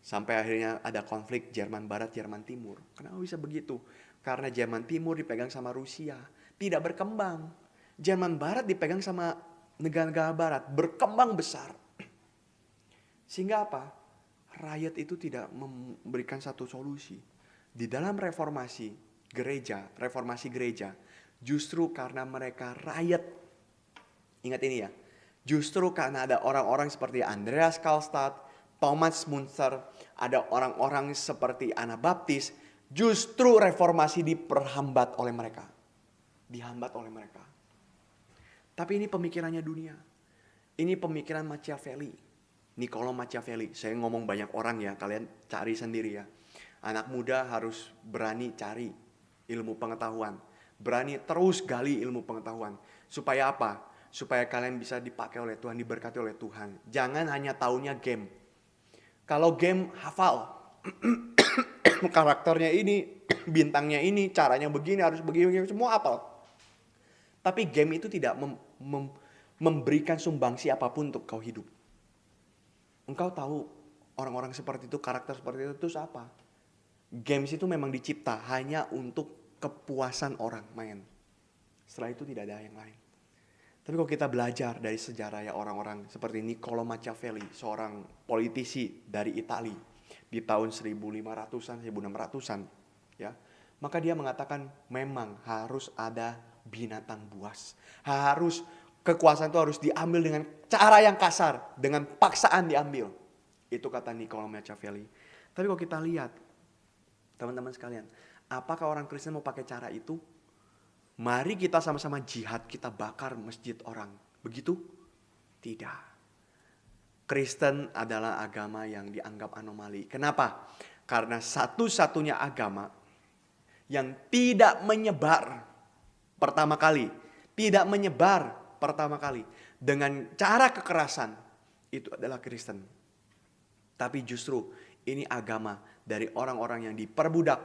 Sampai akhirnya ada konflik Jerman Barat, Jerman Timur. Kenapa bisa begitu? Karena Jerman Timur dipegang sama Rusia. Tidak berkembang. Jerman Barat dipegang sama negara-negara barat. Berkembang besar. Sehingga apa? Rakyat itu tidak memberikan satu solusi. Di dalam reformasi gereja, justru karena mereka rakyat, ingat ini ya, justru karena ada orang-orang seperti Andreas Karlstadt, Thomas Müntzer, ada orang-orang seperti Anabaptis, justru reformasi diperhambat oleh mereka. Dihambat oleh mereka. Tapi ini pemikirannya dunia. Ini pemikiran Machiavelli. Niccolo Machiavelli. Saya ngomong banyak orang ya, kalian cari sendiri ya. Anak muda harus berani cari ilmu pengetahuan. Berani terus gali ilmu pengetahuan. Supaya apa? Supaya kalian bisa dipakai oleh Tuhan, diberkati oleh Tuhan. Jangan hanya taunya game. Kalau game hafal. Karakternya ini, bintangnya ini, caranya begini, harus begini, semua hafal. Tapi game itu tidak memberikan sumbangsi apapun untuk kau hidup. Engkau tahu orang-orang seperti itu, karakter seperti itu apa? Games itu memang dicipta hanya untuk kepuasan orang main. Setelah itu tidak ada yang lain. Tapi kalau kita belajar dari sejarah ya orang-orang seperti Niccolo Machiavelli, seorang politisi dari Italia di tahun 1500-an, 1600-an, ya. Maka dia mengatakan memang harus ada binatang buas. Harus kekuasaan itu harus diambil dengan cara yang kasar, dengan paksaan diambil. Itu kata Niccolo Machiavelli. Tapi kalau kita lihat, teman-teman sekalian, apakah orang Kristen mau pakai cara itu? Mari kita sama-sama jihad, kita bakar masjid orang. Begitu? Tidak. Kristen adalah agama yang dianggap anomali. Kenapa? Karena satu-satunya agama yang tidak menyebar pertama kali. Tidak menyebar pertama kali dengan cara kekerasan. Itu adalah Kristen. Tapi justru ini agama dari orang-orang yang diperbudak,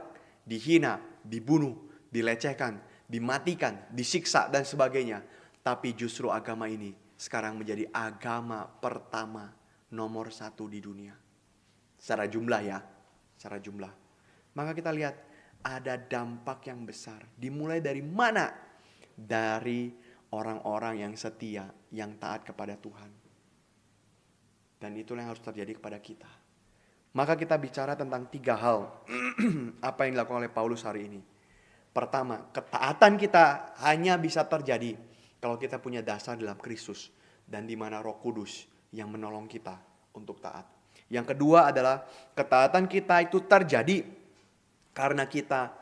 dihina, dibunuh, dilecehkan, dimatikan, disiksa dan sebagainya. Tapi justru agama ini sekarang menjadi agama pertama nomor 1 di dunia. Secara jumlah ya, secara jumlah. Maka kita lihat ada dampak yang besar. Dimulai dari mana? Dari orang-orang yang setia, yang taat kepada Tuhan. Dan itulah yang harus terjadi kepada kita. Maka kita bicara tentang 3 hal apa yang dilakukan oleh Paulus hari ini. Pertama, ketaatan kita hanya bisa terjadi kalau kita punya dasar dalam Kristus dan di mana Roh Kudus yang menolong kita untuk taat. Yang kedua adalah ketaatan kita itu terjadi karena kita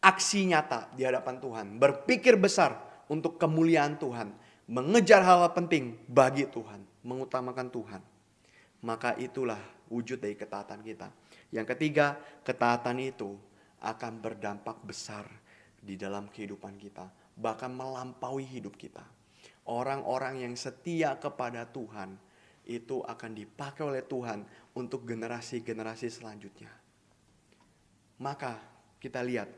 aksi nyata di hadapan Tuhan, berpikir besar untuk kemuliaan Tuhan, mengejar hal-hal penting bagi Tuhan, mengutamakan Tuhan. Maka itulah wujud dari ketaatan kita. Yang ketiga, ketaatan itu akan berdampak besar di dalam kehidupan kita, bahkan melampaui hidup kita. Orang-orang yang setia kepada Tuhan itu akan dipakai oleh Tuhan untuk generasi-generasi selanjutnya. Maka kita lihat,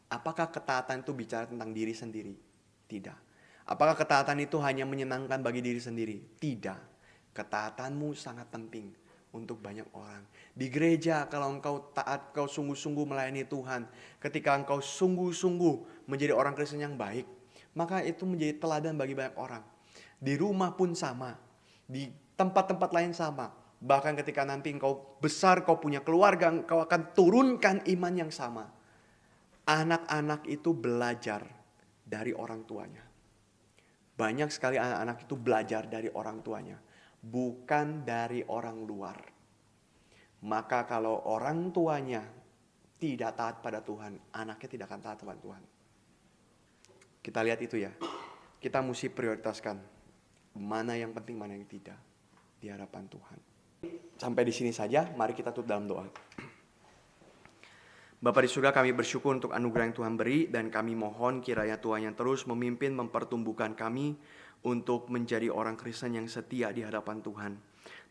apakah ketaatan itu bicara tentang diri sendiri? Tidak. Apakah ketaatan itu hanya menyenangkan bagi diri sendiri? Tidak. Ketaatanmu sangat penting untuk banyak orang. Di gereja kalau engkau taat, kau sungguh-sungguh melayani Tuhan, ketika engkau sungguh-sungguh menjadi orang Kristen yang baik, maka itu menjadi teladan bagi banyak orang. Di rumah pun sama, di tempat-tempat lain sama. Bahkan ketika nanti engkau besar, kau punya keluarga, engkau akan turunkan iman yang sama. Anak-anak itu belajar dari orang tuanya. Banyak sekali anak-anak itu belajar dari orang tuanya, bukan dari orang luar. Maka kalau orang tuanya tidak taat pada Tuhan, anaknya tidak akan taat pada Tuhan. Kita lihat itu ya. Kita mesti prioritaskan mana yang penting, mana yang tidak di hadapan Tuhan. Sampai di sini saja, mari kita tutup dalam doa. Bapa di surga, kami bersyukur untuk anugerah yang Tuhan beri, dan kami mohon kiranya Tuhan yang terus memimpin, mempertumbuhkan kami untuk menjadi orang Kristen yang setia di hadapan Tuhan.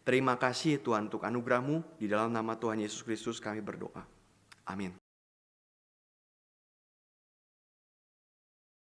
Terima kasih Tuhan untuk anugerah-Mu. Di dalam nama Tuhan Yesus Kristus kami berdoa. Amin.